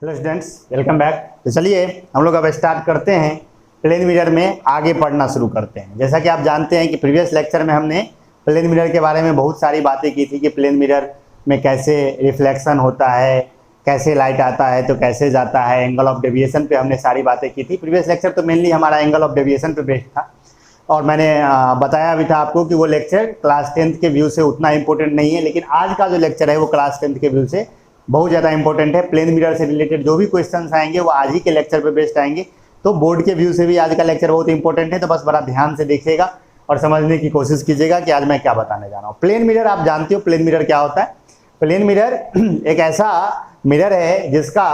Hello students, welcome back. तो चलिए हम लोग अब स्टार्ट करते हैं, प्लेन मिरर में आगे पढ़ना शुरू करते हैं। जैसा कि आप जानते हैं कि प्रीवियस लेक्चर में हमने प्लेन मिरर के बारे में बहुत सारी बातें की थी कि प्लेन मिरर में कैसे रिफ्लेक्शन होता है, कैसे लाइट आता है तो कैसे जाता है, एंगल ऑफ डेविएशन पे हमने सारी बातें की थी। प्रीवियस लेक्चर तो मेनली हमारा एंगल ऑफ डेविएशन पे बेस्ड था और मैंने बताया भी था आपको कि वो लेक्चर क्लास 10th के व्यू से उतना इंपॉर्टेंट नहीं है, लेकिन आज का जो लेक्चर है वो क्लास 10th के व्यू से बहुत ज़्यादा इंपॉर्टेंट है। प्लेन मिरर से रिलेटेड जो भी क्वेश्चंस आएंगे वो आज ही के लेक्चर पे बेस्ड आएंगे, तो बोर्ड के व्यू से भी आज का लेक्चर बहुत इंपॉर्टेंट है। तो बस बड़ा ध्यान से देखिएगा और समझने की कोशिश कीजिएगा कि आज मैं क्या बताने जा रहा हूँ। प्लेन मिरर आप जानते हो प्लेन मिरर क्या होता है। प्लेन मिरर एक ऐसा मिरर है जिसका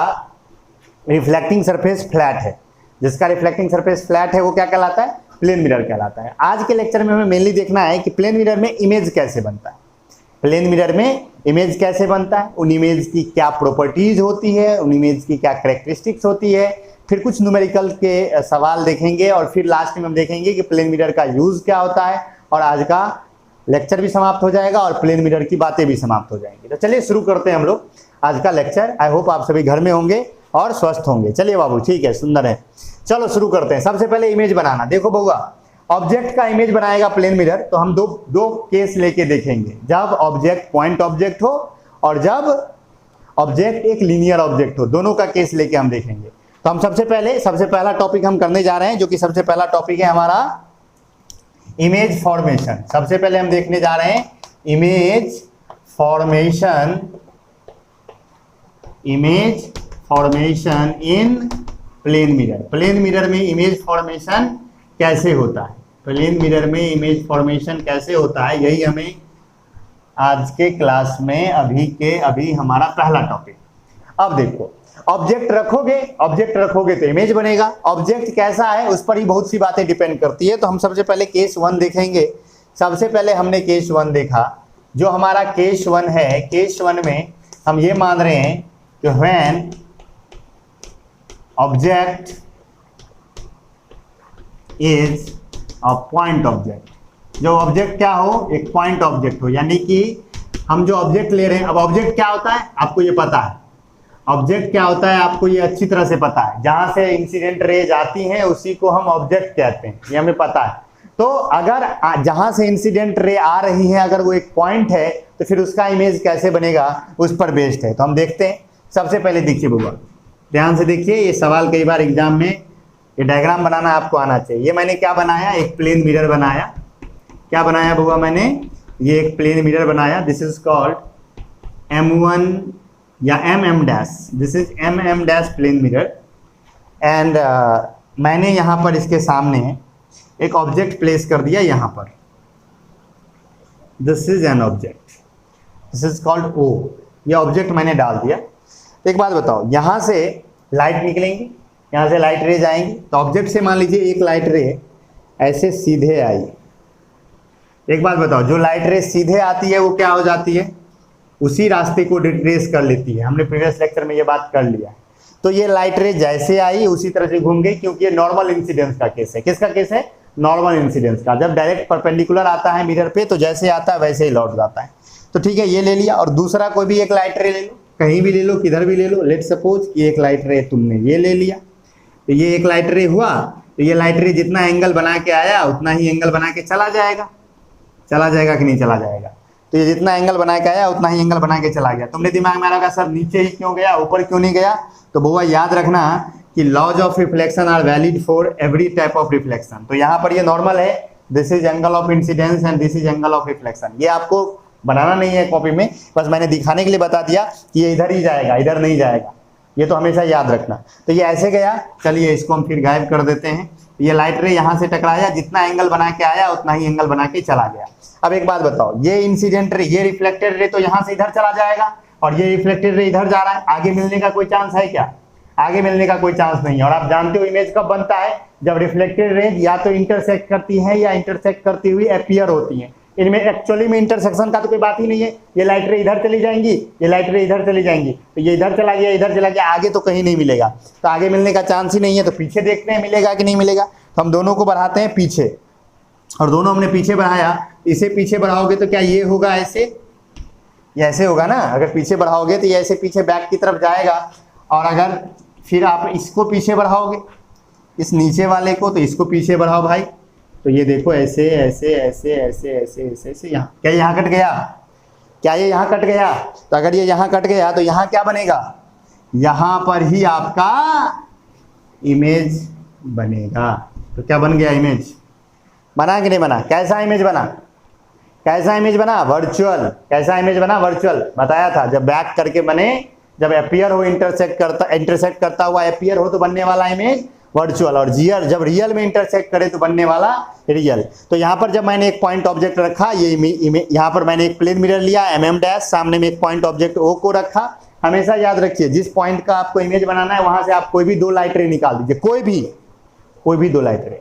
रिफ्लेक्टिंग सरफेस फ्लैट है। जिसका रिफ्लेक्टिंग सरफेस फ्लैट है वो क्या कहलाता है? प्लेन मिरर कहलाता है। आज के लेक्चर में हमें मेनली देखना है कि प्लेन मिरर में इमेज कैसे बनता है। प्लेन मिरर में इमेज कैसे बनता है, उन इमेज की क्या प्रॉपर्टीज होती है, उन इमेज की क्या कैरेक्टरिस्टिक्स होती है, फिर कुछ न्यूमेरिकल के सवाल देखेंगे और फिर लास्ट में हम देखेंगे कि प्लेन मिरर का यूज क्या होता है। और आज का लेक्चर भी समाप्त हो जाएगा और प्लेन मिरर की बातें भी समाप्त हो जाएंगी। तो चलिए शुरू करते हैं हम लोग आज का लेक्चर। आई होप आप सभी घर में होंगे और स्वस्थ होंगे। चलिए बाबू, ठीक है, सुंदर है। चलो शुरू करते हैं। सबसे पहले इमेज बनाना। देखो बउआ, ऑब्जेक्ट का इमेज बनाएगा प्लेन मिरर तो हम दो केस लेके देखेंगे। जब ऑब्जेक्ट पॉइंट ऑब्जेक्ट हो और जब ऑब्जेक्ट एक लीनियर ऑब्जेक्ट हो, दोनों का केस लेके हम देखेंगे। तो हम सबसे पहला टॉपिक हम करने जा रहे हैं, जो कि सबसे पहला टॉपिक है हमारा इमेज फॉर्मेशन। सबसे पहले हम देखने जा रहे हैं image formation in plane mirror. Plane mirror में इमेज फॉर्मेशन कैसे होता है, प्लेन मिरर में इमेज फॉर्मेशन कैसे होता है, यही हमें आज के क्लास में अभी हमारा पहला टॉपिक। अब देखो, ऑब्जेक्ट रखोगे तो इमेज बनेगा। ऑब्जेक्ट कैसा है उस पर ही बहुत सी बातें डिपेंड करती है। तो हम सबसे पहले केस 1 देखेंगे। सबसे पहले हमने केस 1 देखा। जो हमारा केस 1 है, केस 1 में हम ये मान रहे हैं कि when object is a point object. जो ऑब्जेक्ट क्या हो, एक पॉइंट ऑब्जेक्ट हो, यानी कि हम जो ऑब्जेक्ट ले रहे हैं। अब ऑब्जेक्ट क्या होता है आपको ये पता है, ऑब्जेक्ट क्या होता है आपको ये अच्छी तरह से पता है। जहां से इंसिडेंट रेज आती हैं उसी को हम ऑब्जेक्ट कहते हैं, ये हमें पता है। तो अगर जहां से इंसिडेंट रे आ रही है अगर वो एक पॉइंट है तो फिर उसका इमेज कैसे बनेगा उस पर बेस्ड है। तो हम देखते हैं। सबसे पहले देखिए बुआ, ध्यान से देखिए, ये सवाल कई बार एग्जाम में ये डायग्राम बनाना आपको आना चाहिए। ये मैंने क्या बनाया, एक प्लेन मिरर बनाया। क्या बनाया बुआ मैंने, ये एक प्लेन मिरर बनाया। दिस इज कॉल्ड M1 या MM dash, this is MM dash plane mirror. And मैंने यहाँ पर इसके सामने एक ऑब्जेक्ट प्लेस कर दिया यहाँ पर। This is an object, this is called O। ये ऑब्जेक्ट मैंने डाल दिया। एक बात बताओ, यहाँ से लाइट निकलेंगी, यहाँ से लाइट रेज आएंगी। तो ऑब्जेक्ट से मान लीजिए एक लाइट रे ऐसे सीधे आई। एक बात बताओ, जो लाइट रे सीधे आती है वो क्या हो जाती है, उसी रास्ते को रिट्रेस कर लेती है। हमने प्रीवियस लेक्चर में ये बात कर लिया। तो ये लाइट रे जैसे आई उसी तरह से घूम गई, क्योंकि ये नॉर्मल इंसिडेंस का केस है। किसका केस है? नॉर्मल इंसिडेंस का। जब डायरेक्ट परपेंडिकुलर आता है मिरर पे तो जैसे आता है वैसे ही लौट जाता है। तो ठीक है, ये ले लिया। और दूसरा कोई भी एक लाइट रे ले लो, कहीं भी ले लो, किधर भी ले लो। लेट सपोज कि एक लाइट रे तुमने ये ले लिया। तो ये एक लाइट रे हुआ, तो ये लाइट रे जितना एंगल बना के आया उतना ही एंगल बना के चला जाएगा। चला जाएगा कि नहीं चला जाएगा? तो ये जितना एंगल बना के आया उतना ही एंगल बना के चला गया। तुमने दिमाग में रखा सर नीचे ही क्यों गया, ऊपर क्यों नहीं गया? तो बुआ याद रखना कि laws of reflection are valid for every type of reflection. तो यहाँ पर ये नॉर्मल है, this is angle of incidence and this is angle of reflection. ये आपको बनाना नहीं है कॉपी में, बस मैंने दिखाने के लिए बता दिया कि ये इधर ही जाएगा, इधर नहीं जाएगा। ये तो हमेशा याद रखना। तो ये ऐसे गया। चलिए इसको हम फिर गायब कर देते हैं। ये लाइट रे यहाँ से टकराया, जितना एंगल बना के आया उतना ही एंगल बना के चला गया। अब एक बात बताओ, ये इंसिडेंट रे, ये रिफ्लेक्टेड रे तो यहाँ से इधर चला जाएगा और ये रिफ्लेक्टेड रे इधर जा रहा है। आगे मिलने का कोई चांस है क्या? आगे मिलने का कोई चांस नहीं है। और आप जानते हो इमेज कब बनता है, जब रिफ्लेक्टेड रेज या तो इंटरसेक्ट करती है या इंटरसेक्ट करती हुई अपीयर होती है। इनमें एक्चुअली में इंटरसेक्शन का तो कोई बात ही नहीं है। ये लाइट रे इधर चली जाएंगी, ये लाइट रे इधर चली जाएंगी, तो ये इधर चला गया, इधर चला गया, आगे तो कहीं नहीं मिलेगा। तो आगे मिलने का चांस ही नहीं है। तो पीछे देखते हैं मिलेगा कि नहीं मिलेगा। तो हम दोनों को बढ़ाते हैं पीछे, और दोनों हमने पीछे बढ़ाया। इसे पीछे बढ़ाओगे तो क्या ये होगा ऐसे, ये ऐसे होगा ना। अगर पीछे बढ़ाओगे तो ये ऐसे पीछे बैक की तरफ जाएगा और अगर फिर आप इसको पीछे बढ़ाओगे, इस नीचे वाले को, तो इसको पीछे बढ़ाओ भाई, तो ये देखो ऐसे ऐसे ऐसे ऐसे ऐसे ऐसे ऐसे, यहाँ क्या यहाँ कट गया, क्या ये यहाँ कट गया? तो अगर ये यहाँ कट गया तो यहाँ क्या बनेगा, यहाँ पर ही आपका इमेज बनेगा। तो क्या बन गया, इमेज बना कि नहीं बना? कैसा इमेज बना, कैसा इमेज बना? वर्चुअल। कैसा इमेज बना? वर्चुअल। बताया था जब बैक करके बने, जब अपीयर हो इंटरसेक्ट करता हुआ अपीयर हो तो बनने वाला इमेज वर्चुअल, और जियर जब रियल में इंटरसेक्ट करे तो बनने वाला रियल। तो यहाँ पर जब मैंने एक पॉइंट ऑब्जेक्ट रखा, ये यहाँ पर मैंने एक प्लेन मिरर लिया mm डैश, सामने में एक पॉइंट ऑब्जेक्ट O को रखा। हमेशा याद रखिए जिस पॉइंट का आपको इमेज बनाना है वहां से आप कोई भी दो लाइट रे निकाल दीजिए, कोई भी दो लाइट रे।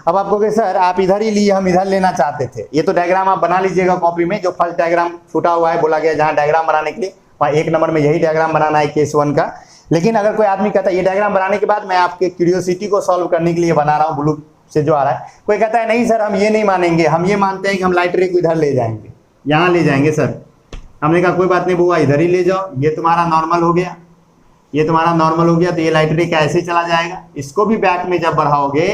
अब आपको कहे सर आप इधर ही लिए, हम इधर लेना चाहते थे, ये तो डायग्राम आप बना लीजिएगा कॉपी में, जो फर्स्ट डायग्राम छूटा हुआ है, बोला गया जहां डायग्राम बनाने के लिए वहां 1 नंबर में यही डायग्राम बनाना है केस 1 का। लेकिन अगर कोई आदमी कहता है ये डायग्राम बनाने के बाद मैं आपके क्यूरियोसिटी को सॉल्व करने के लिए बना रहा हूँ, ब्लू से जो आ रहा है, कोई कहता है नहीं सर हम ये नहीं मानेंगे, हम ये मानते हैं कि हम लाइट रे को इधर ले जाएंगे, यहाँ ले जाएंगे सर। हमने कहा कोई बात नहीं बुआ, इधर ही ले जाओ, ये तुम्हारा नॉर्मल हो गया, ये तुम्हारा नॉर्मल हो गया, तो ये लाइट रे का ऐसे ही चला जाएगा। इसको भी बैक में जब बढ़ाओगे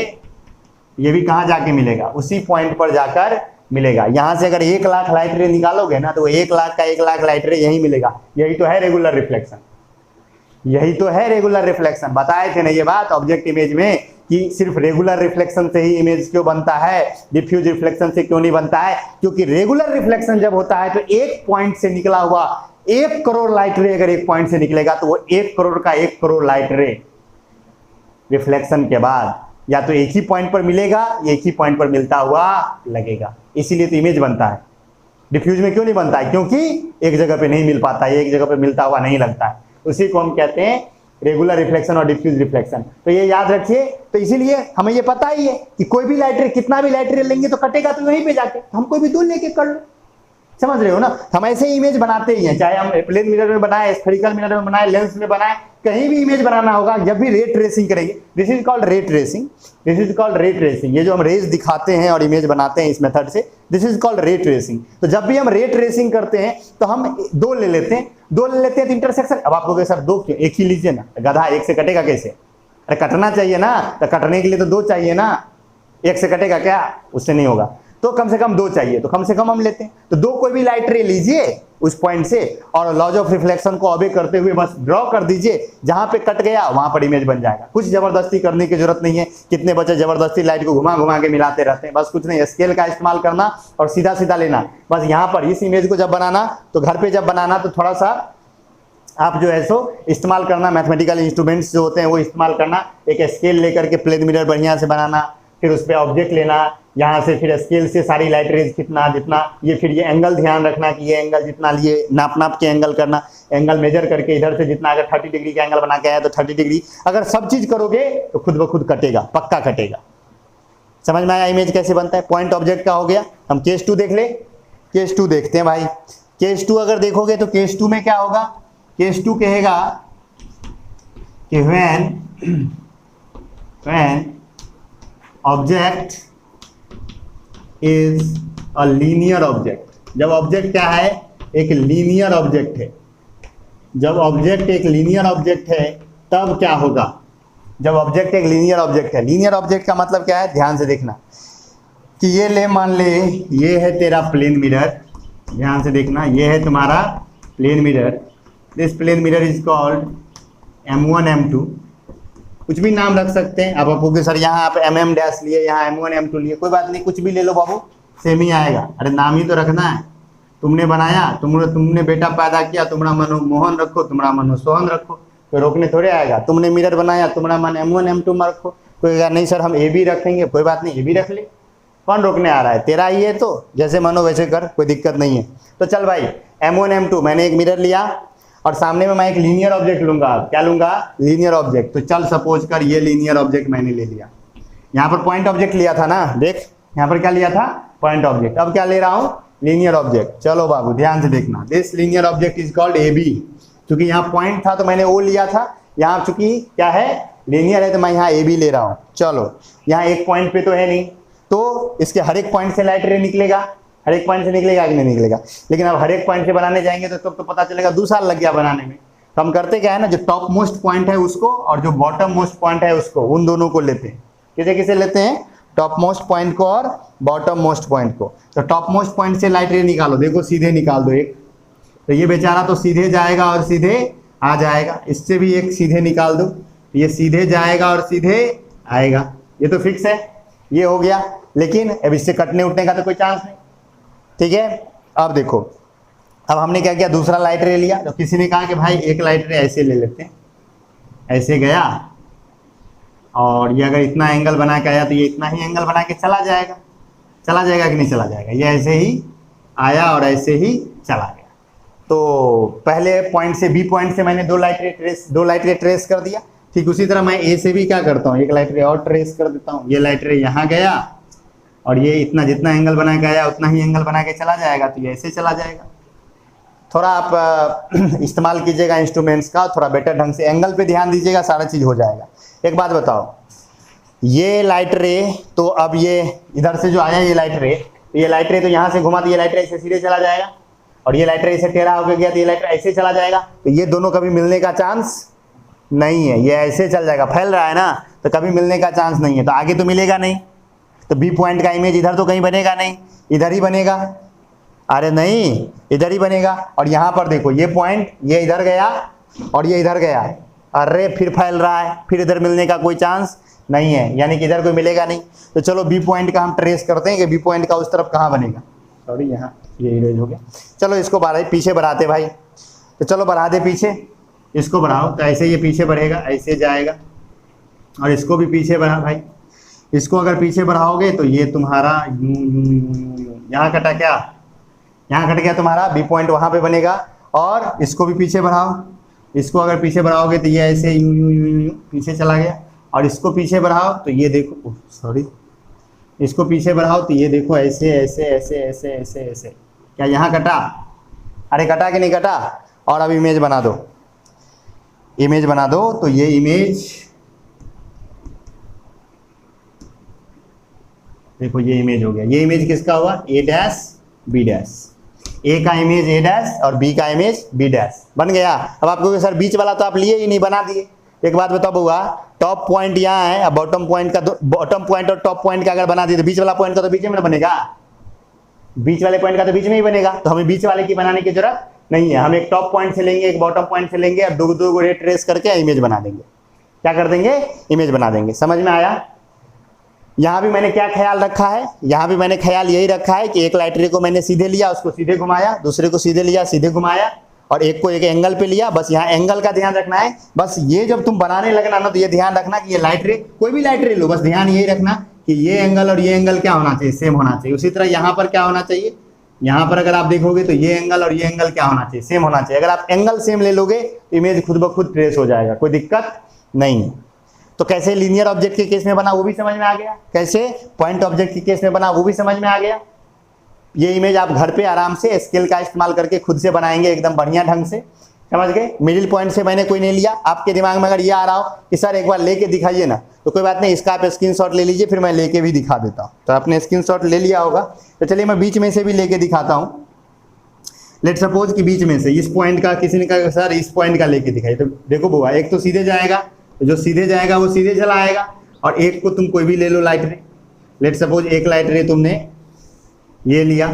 ये भी कहाँ जाके मिलेगा, उसी पॉइंट पर जाकर मिलेगा। यहाँ से अगर 1 लाख लाइट रे निकालोगे ना, तो 1 लाख का 1 लाख लाइट रे यही मिलेगा। यही तो है रेगुलर रिफ्लेक्शन, यही तो है रेगुलर रिफ्लेक्शन। बताए थे ना ये बात ऑब्जेक्ट इमेज में कि सिर्फ रेगुलर रिफ्लेक्शन से ही इमेज क्यों बनता है, डिफ्यूज रिफ्लेक्शन से क्यों नहीं बनता है? क्योंकि रेगुलर रिफ्लेक्शन जब होता है तो एक पॉइंट से निकला हुआ 1 करोड़ लाइट रे अगर एक पॉइंट से निकलेगा तो वो 1 करोड़ का 1 करोड़ लाइट रे रिफ्लेक्शन के बाद या तो एक ही पॉइंट पर मिलेगा, एक ही पॉइंट पर मिलता हुआ लगेगा, इसीलिए तो इमेज बनता है। डिफ्यूज में क्यों नहीं बनता है? क्योंकि एक जगह पे नहीं मिल पाता है, एक जगह पे मिलता हुआ नहीं लगता है, उसी को हम कहते हैं रेगुलर रिफ्लेक्शन और डिफ्यूज रिफ्लेक्शन। तो ये याद रखिए। तो इसीलिए हमें ये पता ही है कि कोई भी लाइट रे, कितना भी लाइट रे लेंगे तो कटेगा तो वहीं पे जाके, हम कोई भी दूर लेके कर लो, समझ रहे हो ना? हम ऐसे ही इमेज बनाते ही हैं, चाहे हम प्लेन मिरर में बनाए, स्फेरिकल मिरर में बनाए, लेंस में बनाए, कहीं भी इमेज बनाना होगा जब भी रे ट्रेसिंग करेंगे, this is called ray tracing, this is called ray tracing. ये जो हम रेज दिखाते हैं और इमेज बनाते हैं इस मेथड से, this is called ray tracing. तो जब भी हम रे ट्रेसिंग करते हैं तो हम 2 ले लेते हैं, 2 ले लेते हैं तो इंटरसेक्शन। अब आपको सर 2 क्यों, एक ही लीजिए ना, गधा 1 से कटेगा कैसे? अरे कटना चाहिए ना, तो कटने के लिए तो 2 चाहिए ना, 1 से कटेगा क्या? उससे नहीं होगा, तो कम से कम 2 चाहिए, तो कम से कम हम लेते हैं। तो 2 कोई भी लाइट रे लीजिए उस पॉइंट से और लॉज ऑफ रिफ्लेक्शन को ऑबे करते हुए बस ड्रॉ कर दीजिए, जहां पे कट गया वहां पर इमेज बन जाएगा। कुछ जबरदस्ती करने की जरूरत नहीं है। कितने बच्चे जबरदस्ती लाइट को घुमा घुमा के मिलाते रहते हैं, बस कुछ नहीं, स्केल का इस्तेमाल करना और सीधा सीधा लेना। बस यहाँ पर इस इमेज को जब बनाना, तो घर पे जब बनाना तो थोड़ा सा आप जो है सो इस्तेमाल करना, मैथमेटिकल इंस्ट्रूमेंट्स जो होते हैं वो इस्तेमाल करना, एक स्केल लेकर के प्लेन मिरर बढ़िया से बनाना, फिर उस पर ऑब्जेक्ट लेना, यहाँ से फिर स्केल से सारी लाइट रेज कितना जितना, ये फिर ये एंगल ध्यान रखना कि ये एंगल जितना लिए नाप के एंगल करना, एंगल मेजर करके इधर से जितना, अगर 30 डिग्री का एंगल बना के आया तो 30 डिग्री, अगर सब चीज करोगे तो खुद ब खुद कटेगा, पक्का कटेगा। समझ में आया इमेज कैसे बनता है? पॉइंट ऑब्जेक्ट का हो गया। हम केस 2 देख ले, केस 2 देखते हैं भाई। केस 2 अगर देखोगे तो केस 2 में क्या होगा? केस 2 कहेगा कि when object is a linear object. जब ऑब्जेक्ट क्या है? एक लीनियर ऑब्जेक्ट है। जब ऑब्जेक्ट एक लीनियर ऑब्जेक्ट है तब क्या होगा? जब ऑब्जेक्ट एक लीनियर ऑब्जेक्ट है, लीनियर ऑब्जेक्ट का मतलब क्या है? ध्यान से देखना कि ये ले, मान ले ये है तेरा प्लेन मिरर, ध्यान से देखना, ये है तुम्हारा plane mirror. This plane mirror is called M1 M2, कुछ भी नाम रख सकते हैं आप। आपको सर यहाँ आप MM डैश लिए, यहाँ M1 M2 लिए, कोई बात नहीं, कुछ भी ले लो बाबू, सेम ही आएगा। अरे नाम ही तो रखना है, तुमने बनाया, तुमने बेटा पैदा किया, तुम्हारा मन मोहन रखो, तुम्हारा मन सोहन रखो, कोई रोकने थोड़े आएगा। तुमने मिरर बनाया, तुम्हारा मन M1 M2 में रखो, कोई कहेगा नहीं सर हम AB रखेंगे, कोई बात नहीं, AB रख ले, कौन रोकने आ रहा है? तेरा ही है तो जैसे मानो वैसे कर, कोई दिक्कत नहीं है। तो चल भाई M1 M2 मैंने एक मिरर लिया और सामने में मैं एक लीनियर ऑब्जेक्ट लूंगा। क्या लूंगा? Linear object. तो चल सपोज कर ये लीनियर ऑब्जेक्ट मैंने ले लिया, यहाँ पर पॉइंट ऑब्जेक्ट लिया था ना, देख यहाँ पर क्या लिया था? Point object. अब क्या ले रहा हूँ? Linear object. चलो बाबू ध्यान से देखना, this linear object is called AB। क्योंकि यहाँ पॉइंट था तो मैंने O लिया था, यहाँ चूंकि क्या है? लीनियर है, तो मैं यहाँ AB ले रहा हूँ। चलो यहाँ एक पॉइंट पे तो है नहीं, तो इसके हर एक पॉइंट से लाइट रे निकलेगा, हर एक पॉइंट से निकलेगा कि नहीं निकलेगा। लेकिन अब हर एक पॉइंट से बनाने जाएंगे तो तब तो पता चलेगा 2 साल लग गया बनाने में। तो हम करते क्या है ना, जो टॉप मोस्ट पॉइंट है उसको और जो बॉटम मोस्ट पॉइंट है उसको, उन दोनों को लेते हैं। किसे किसे लेते हैं? टॉप मोस्ट पॉइंट को और बॉटम मोस्ट पॉइंट को। तो टॉप मोस्ट पॉइंट से लाइट रे निकालो, देखो सीधे निकाल दो एक, तो ये बेचारा तो सीधे जाएगा और सीधे आ जाएगा। इससे भी एक सीधे निकाल दो, ये सीधे जाएगा और सीधे आएगा, ये तो फिक्स है, ये हो गया। लेकिन अब इससे कटने उठने का तो कोई चांस नहीं, ठीक है। अब देखो, अब हमने क्या किया, दूसरा लाइट रे लिया। तो किसी ने कहा कि भाई एक लाइट रे ऐसे ले लेते हैं, ऐसे गया और ये अगर इतना एंगल बना के आया तो ये इतना ही एंगल बना के चला जाएगा। चला जाएगा कि नहीं चला जाएगा? ये ऐसे ही आया और ऐसे ही चला गया। तो पहले पॉइंट से, बी पॉइंट से मैंने दो लाइट रे ट्रेस कर दिया। ठीक उसी तरह मैं ए से भी क्या करता हूँ, एक लाइट रे और ट्रेस कर देता हूँ। ये लाइट रे यहाँ गया और ये इतना जितना एंगल बना के आया उतना ही एंगल बना के चला जाएगा, तो ये ऐसे चला जाएगा। थोड़ा आप इस्तेमाल कीजिएगा इंस्ट्रूमेंट्स का, थोड़ा बेटर ढंग से एंगल पे ध्यान दीजिएगा, सारा चीज़ हो जाएगा। एक बात बताओ, ये लाइट रे, तो अब ये इधर से जो आया ये लाइट रे, तो ये लाइट रे तो यहाँ से घुमा तो ये लाइट रे ऐसे सीधे चला जाएगा, और ये लाइट रे ऐसे टेढ़ा होकर गया तो ये लाइट रे ऐसे चला जाएगा। तो ये दोनों कभी मिलने का चांस नहीं है, ये ऐसे चल जाएगा, फैल रहा है ना, तो कभी मिलने का चांस नहीं है। तो आगे तो मिलेगा नहीं, तो बी पॉइंट का इमेज इधर तो कहीं बनेगा नहीं, इधर ही बनेगा। अरे नहीं, इधर ही बनेगा। और यहाँ पर देखो, ये पॉइंट ये इधर गया और ये इधर गया, अरे फिर फैल रहा है, फिर इधर मिलने का कोई चांस नहीं है, यानी कि इधर कोई मिलेगा नहीं। तो चलो बी पॉइंट का हम ट्रेस करते हैं कि बी पॉइंट का उस तरफ कहाँ बनेगा। सॉरी, यहाँ ये इरेज हो गया। चलो इसको पीछे बढ़ाते भाई, तो चलो बढ़ा दे पीछे, इसको बढ़ाओ। तो ऐसे ये पीछे बढ़ेगा, ऐसे जाएगा, और इसको भी पीछे बढ़ा भाई। इसको अगर पीछे बढ़ाओगे तो ये तुम्हारा यूं यूं यूं यूं यूं, यहाँ कटा क्या, यहाँ कट गया तुम्हारा, बी पॉइंट वहाँ पे बनेगा। और इसको भी पीछे बढ़ाओ, इसको अगर पीछे बढ़ाओगे तो ये ऐसे यूं यूं यूं यूं पीछे चला गया। और इसको पीछे बढ़ाओ तो ये देखो, सॉरी, इसको पीछे बढ़ाओ तो ये देखो ऐसे ऐसे ऐसे ऐसे ऐसे ऐसे। क्या यहाँ कटा? अरे कटा कि नहीं कटा? और अब इमेज बना दो, इमेज बना दो। तो ये इमेज देखो, ये इमेज हो गया। ये इमेज किसका हुआ? ए डैश बी डैश। ए का इमेज ए डैश और बी का इमेज बी डैश बन गया। अब आपको सर बीच वाला तो आप लिए ही नहीं, बना दिए। एक बात बताओ बउआ, टॉप पॉइंट यहाँ है, अब बॉटम पॉइंट का, बॉटम पॉइंट और टॉप पॉइंट का अगर बना दिए तो बीच वाला पॉइंट का तो बीच में ना बनेगा, बीच वाले पॉइंट का तो बीच में ही बनेगा। तो हमें बीच वाले की बनाने की जरूरत नहीं है, हम एक टॉप पॉइंट से लेंगे, एक बॉटम पॉइंट से लेंगे, अब दो रे ट्रेस करके इमेज बना देंगे। क्या कर देंगे? इमेज बना देंगे। समझ में आया? यहाँ भी मैंने क्या ख्याल रखा है, यहाँ भी मैंने ख्याल यही रखा है कि एक लाइट रे को मैंने सीधे लिया, उसको सीधे घुमाया, दूसरे को सीधे लिया, सीधे घुमाया, और एक को एक एंगल पे लिया। बस यहाँ एंगल का ध्यान रखना है। बस ये जब तुम बनाने लगना ना, तो ये ध्यान रखना कि ये लाइट रे, कोई भी लाइट रे लो, बस ध्यान यही रखना कि ये एंगल और ये एंगल क्या होना चाहिए, सेम होना चाहिए। उसी तरह यहाँ पर क्या होना चाहिए, यहाँ पर अगर आप देखोगे तो ये एंगल और ये एंगल क्या होना चाहिए, सेम होना चाहिए। अगर आप एंगल सेम ले लोगे तो इमेज खुद ब खुद ट्रेस हो जाएगा, कोई दिक्कत नहीं है। तो कैसे लीनियर ऑब्जेक्ट के केस में बना वो भी समझ में आ गया, कैसे पॉइंट ऑब्जेक्ट के केस में बना वो भी समझ में आ गया। ये इमेज आप घर पे आराम से स्केल का इस्तेमाल करके खुद से बनाएंगे एकदम बढ़िया ढंग से, समझ गए। मिडिल पॉइंट से मैंने कोई नहीं लिया। आपके दिमाग में अगर ये आ रहा हो कि सर एक बार लेके दिखाइए ना, तो कोई बात नहीं, इसका आप स्क्रीनशॉट ले लीजिए, फिर मैं लेके भी दिखा देता हूँ। तो आपने स्क्रीनशॉट ले लिया होगा, तो चलिए मैं बीच में से भी लेके दिखाता हूँ। लेट सपोज कि बीच में से इस पॉइंट का किसी ने कहा सर इस पॉइंट का लेके दिखाइए, तो देखो बुआ, एक तो सीधे जाएगा, तो जो सीधे जाएगा वो सीधे चला आएगा, और एक को तुम कोई भी ले लो लाइट रे। लेट सपोज एक लाइट रे तुमने ये लिया,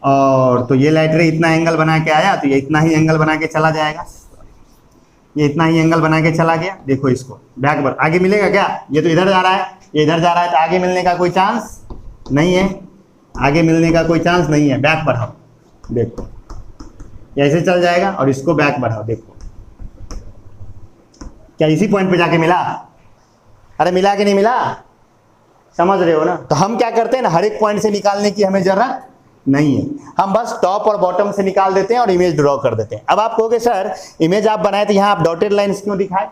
और तो ये लाइट रे इतना एंगल बना के आया, तो ये इतना ही एंगल बना के चला जाएगा, ये इतना ही एंगल बना के चला गया। देखो इसको बैक पर, आगे मिलेगा क्या? ये तो इधर जा रहा है, ये इधर जा रहा है, तो आगे मिलने का कोई चांस नहीं है, आगे मिलने का कोई चांस नहीं है। बैक बढ़ाओ, देखो ऐसे चल जाएगा, और इसको बैक बढ़ाओ, देखो क्या इसी पॉइंट पे जाके मिला? अरे मिला कि नहीं मिला? समझ रहे हो ना? तो हम क्या करते हैं ना, हर एक पॉइंट से निकालने की हमें जरूरत नहीं है, हम बस टॉप और बॉटम से निकाल देते हैं और इमेज ड्रॉ कर देते हैं। अब आप कहोगे सर इमेज आप बनाए तो यहाँ आप डॉटेड लाइंस क्यों दिखाए?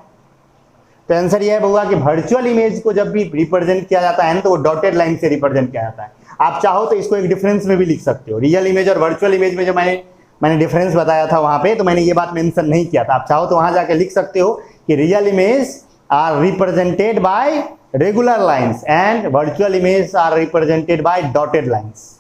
तो आंसर ये है बउआ कि वर्चुअल इमेज को जब भी रिप्रेजेंट किया जाता है ना, तो वो डॉटेड लाइन से रिप्रेजेंट किया जाता है। आप चाहो तो इसको एक डिफरेंस में भी लिख सकते हो। रियल इमेज और वर्चुअल इमेज में जो मैंने डिफरेंस बताया था वहां पे, तो मैंने ये बात मेंशन नहीं किया था। आप चाहो तो वहां जाके लिख सकते हो कि real image are represented by regular lines and virtual image are represented by dotted lines.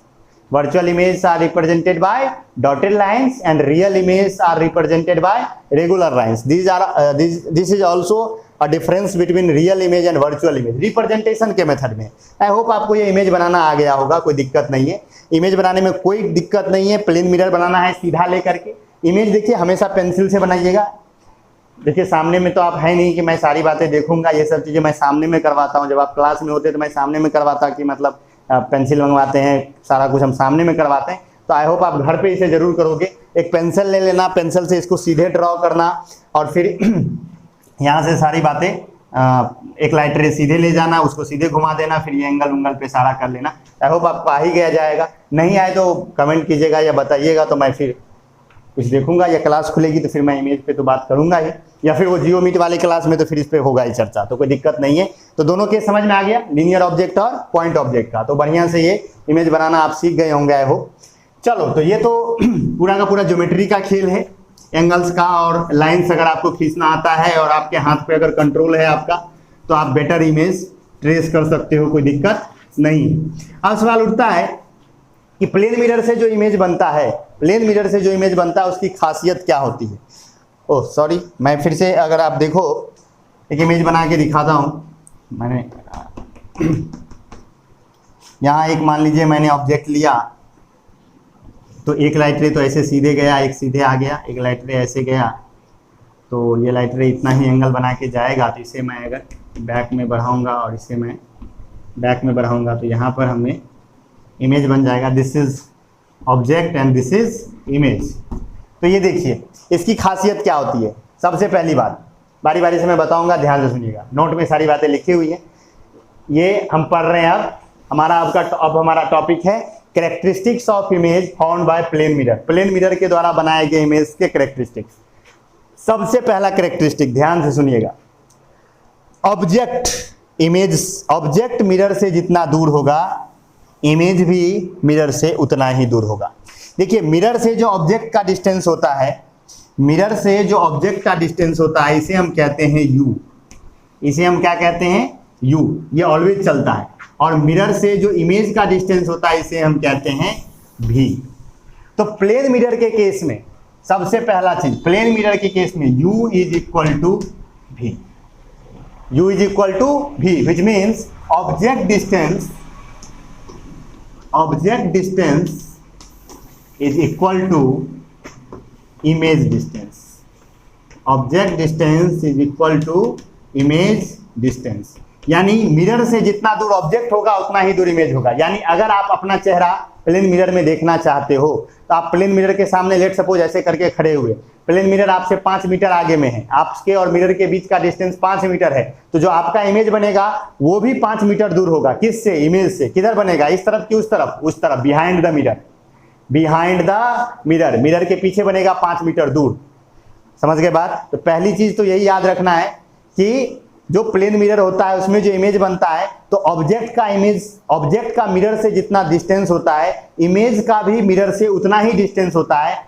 virtual images are represented by dotted lines and real images are represented by regular lines. This is also a difference between real image and virtual image representation के method में. आई hope आपको ये image बनाना आ गया होगा, कोई दिक्कत नहीं है. इमेज बनाने में कोई दिक्कत नहीं है. प्लेन मिरर बनाना है सीधा लेकर के. इमेज देखिए हमेशा पेंसिल से बनाइएगा. देखिए सामने में तो आप है नहीं कि मैं सारी बातें देखूंगा, ये सब चीज़ें मैं सामने में करवाता हूँ. जब आप क्लास में होते तो मैं सामने में करवाता कि मतलब पेंसिल मंगवाते हैं, सारा कुछ हम सामने में करवाते हैं. तो आई होप आप घर पे इसे जरूर करोगे. एक पेंसिल ले लेना, पेंसिल से इसको सीधे ड्रॉ करना और फिर यहाँ से सारी बातें एक लाइट रे सीधे ले जाना, उसको सीधे घुमा देना, फिर ये एंगल उंगल पे सारा कर लेना. आई होप आपको आ ही गया जाएगा. नहीं आए तो कमेंट कीजिएगा या बताइएगा, तो मैं फिर कुछ देखूंगा, या क्लास खुलेगी तो फिर मैं इमेज पे तो बात करूंगा ही, या फिर वो जियो मीट वाली क्लास में तो फिर इस पे होगा ही चर्चा. तो कोई दिक्कत नहीं है. तो दोनों केस समझ में आ गया, लीनियर ऑब्जेक्ट और पॉइंट ऑब्जेक्ट का. तो बढ़िया से ये इमेज बनाना आप सीख गए होंगे आई होप. चलो, तो ये तो पूरा का पूरा ज्योमेट्री का खेल है, एंगल्स का और लाइन्स अगर आपको खींचना आता है और आपके हाथ पे अगर कंट्रोल है आपका, तो आप बेटर इमेज ट्रेस कर सकते हो, कोई दिक्कत नहीं. अब सवाल उठता है कि प्लेन मिरर से जो इमेज बनता है, प्लेन मिरर से जो इमेज बनता है उसकी खासियत क्या होती है. ओह सॉरी, मैं फिर से अगर आप देखो एक इमेज बना के दिखाता हूँ. मैंने यहाँ एक मान लीजिए मैंने ऑब्जेक्ट लिया, तो एक लाइट रे तो ऐसे सीधे गया, एक सीधे आ गया, एक लाइट रे ऐसे गया, तो ये लाइट रे इतना ही एंगल बना के जाएगा. तो इसे मैं अगर बैक में बढ़ाऊंगा और इसे मैं बैक में बढ़ाऊंगा तो यहाँ पर हमें इमेज बन जाएगा. This is object and this is image. तो ये देखिए इसकी खासियत क्या होती है. सबसे पहली बात बारी बारी से मैं बताऊंगा, ध्यान से सुनिएगा. नोट में सारी बातें लिखी हुई हैं, ये हम पढ़ रहे हैं. अब हमारा टॉपिक है characteristics of image found by plane mirror. Plane mirror के द्वारा बनाए गए इमेज के कैरेक्टरिस्टिक्स. सबसे पहला कैरेक्टरिस्टिक ध्यान से सुनिएगा, ऑब्जेक्ट मिरर से जितना दूर होगा इमेज भी मिरर से उतना ही दूर होगा. देखिए मिरर से जो ऑब्जेक्ट का डिस्टेंस होता है, मिरर से जो ऑब्जेक्ट का डिस्टेंस होता है इसे हम कहते हैं यू. इसे हम क्या कहते हैं? यू. ये ऑलवेज चलता है. और मिरर से जो इमेज का डिस्टेंस होता है इसे हम कहते हैं भी. तो प्लेन मिरर के केस में सबसे पहला चीज, प्लेन मिरर के केस में u इज इक्वल टू भी. u इज इक्वल टू भी which means object distance is equal to image distance. Object distance is equal to image distance. यानी मिरर से जितना दूर ऑब्जेक्ट होगा उतना ही दूर इमेज होगा. यानी अगर आप अपना चेहरा प्लेन मिरर में देखना चाहते हो तो आप प्लेन मिरर के सामने लेट सपोज ऐसे करके खड़े हुए, प्लेन मिरर आपसे 5 मीटर आगे में है, आपके और मिरर के बीच का डिस्टेंस 5 मीटर है, तो जो आपका इमेज बनेगा वो भी 5 मीटर दूर होगा. किससे? इमेज से. किधर बनेगा? इस तरफ कि उस तरफ? उस तरफ, behind the mirror. Behind the mirror, mirror के पीछे बनेगा 5 मीटर दूर. समझ गए बात? तो पहली चीज तो यही याद रखना है कि जो प्लेन मिरर होता है उसमें जो इमेज बनता है, तो ऑब्जेक्ट का मिरर से जितना डिस्टेंस होता है इमेज का भी मिरर से उतना ही डिस्टेंस होता है